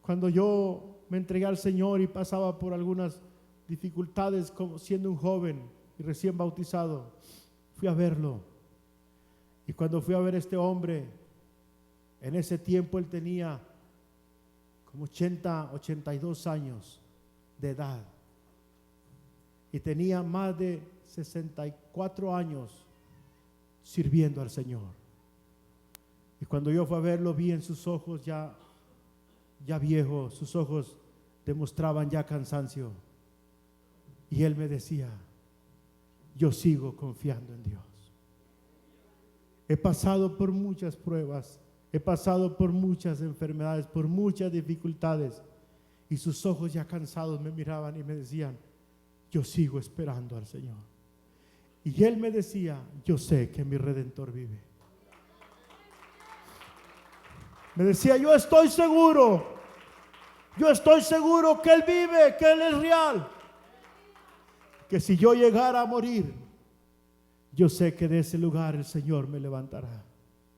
cuando yo me entregué al Señor y pasaba por algunas dificultades como siendo un joven y recién bautizado, fui a verlo. Y cuando fui a ver a este hombre, en ese tiempo él tenía como 80, 82 años de edad. Y tenía más de 64 años sirviendo al Señor. Y cuando yo fui a verlo, vi en sus ojos ya viejo, sus ojos demostraban ya cansancio. Y él me decía: yo sigo confiando en Dios. He pasado por muchas pruebas, he pasado por muchas enfermedades, por muchas dificultades. Y sus ojos ya cansados me miraban y me decían: yo sigo esperando al Señor. Y él me decía: yo sé que mi Redentor vive. Me decía: yo estoy seguro que Él vive, que Él es real. Que si yo llegara a morir, yo sé que de ese lugar el Señor me levantará.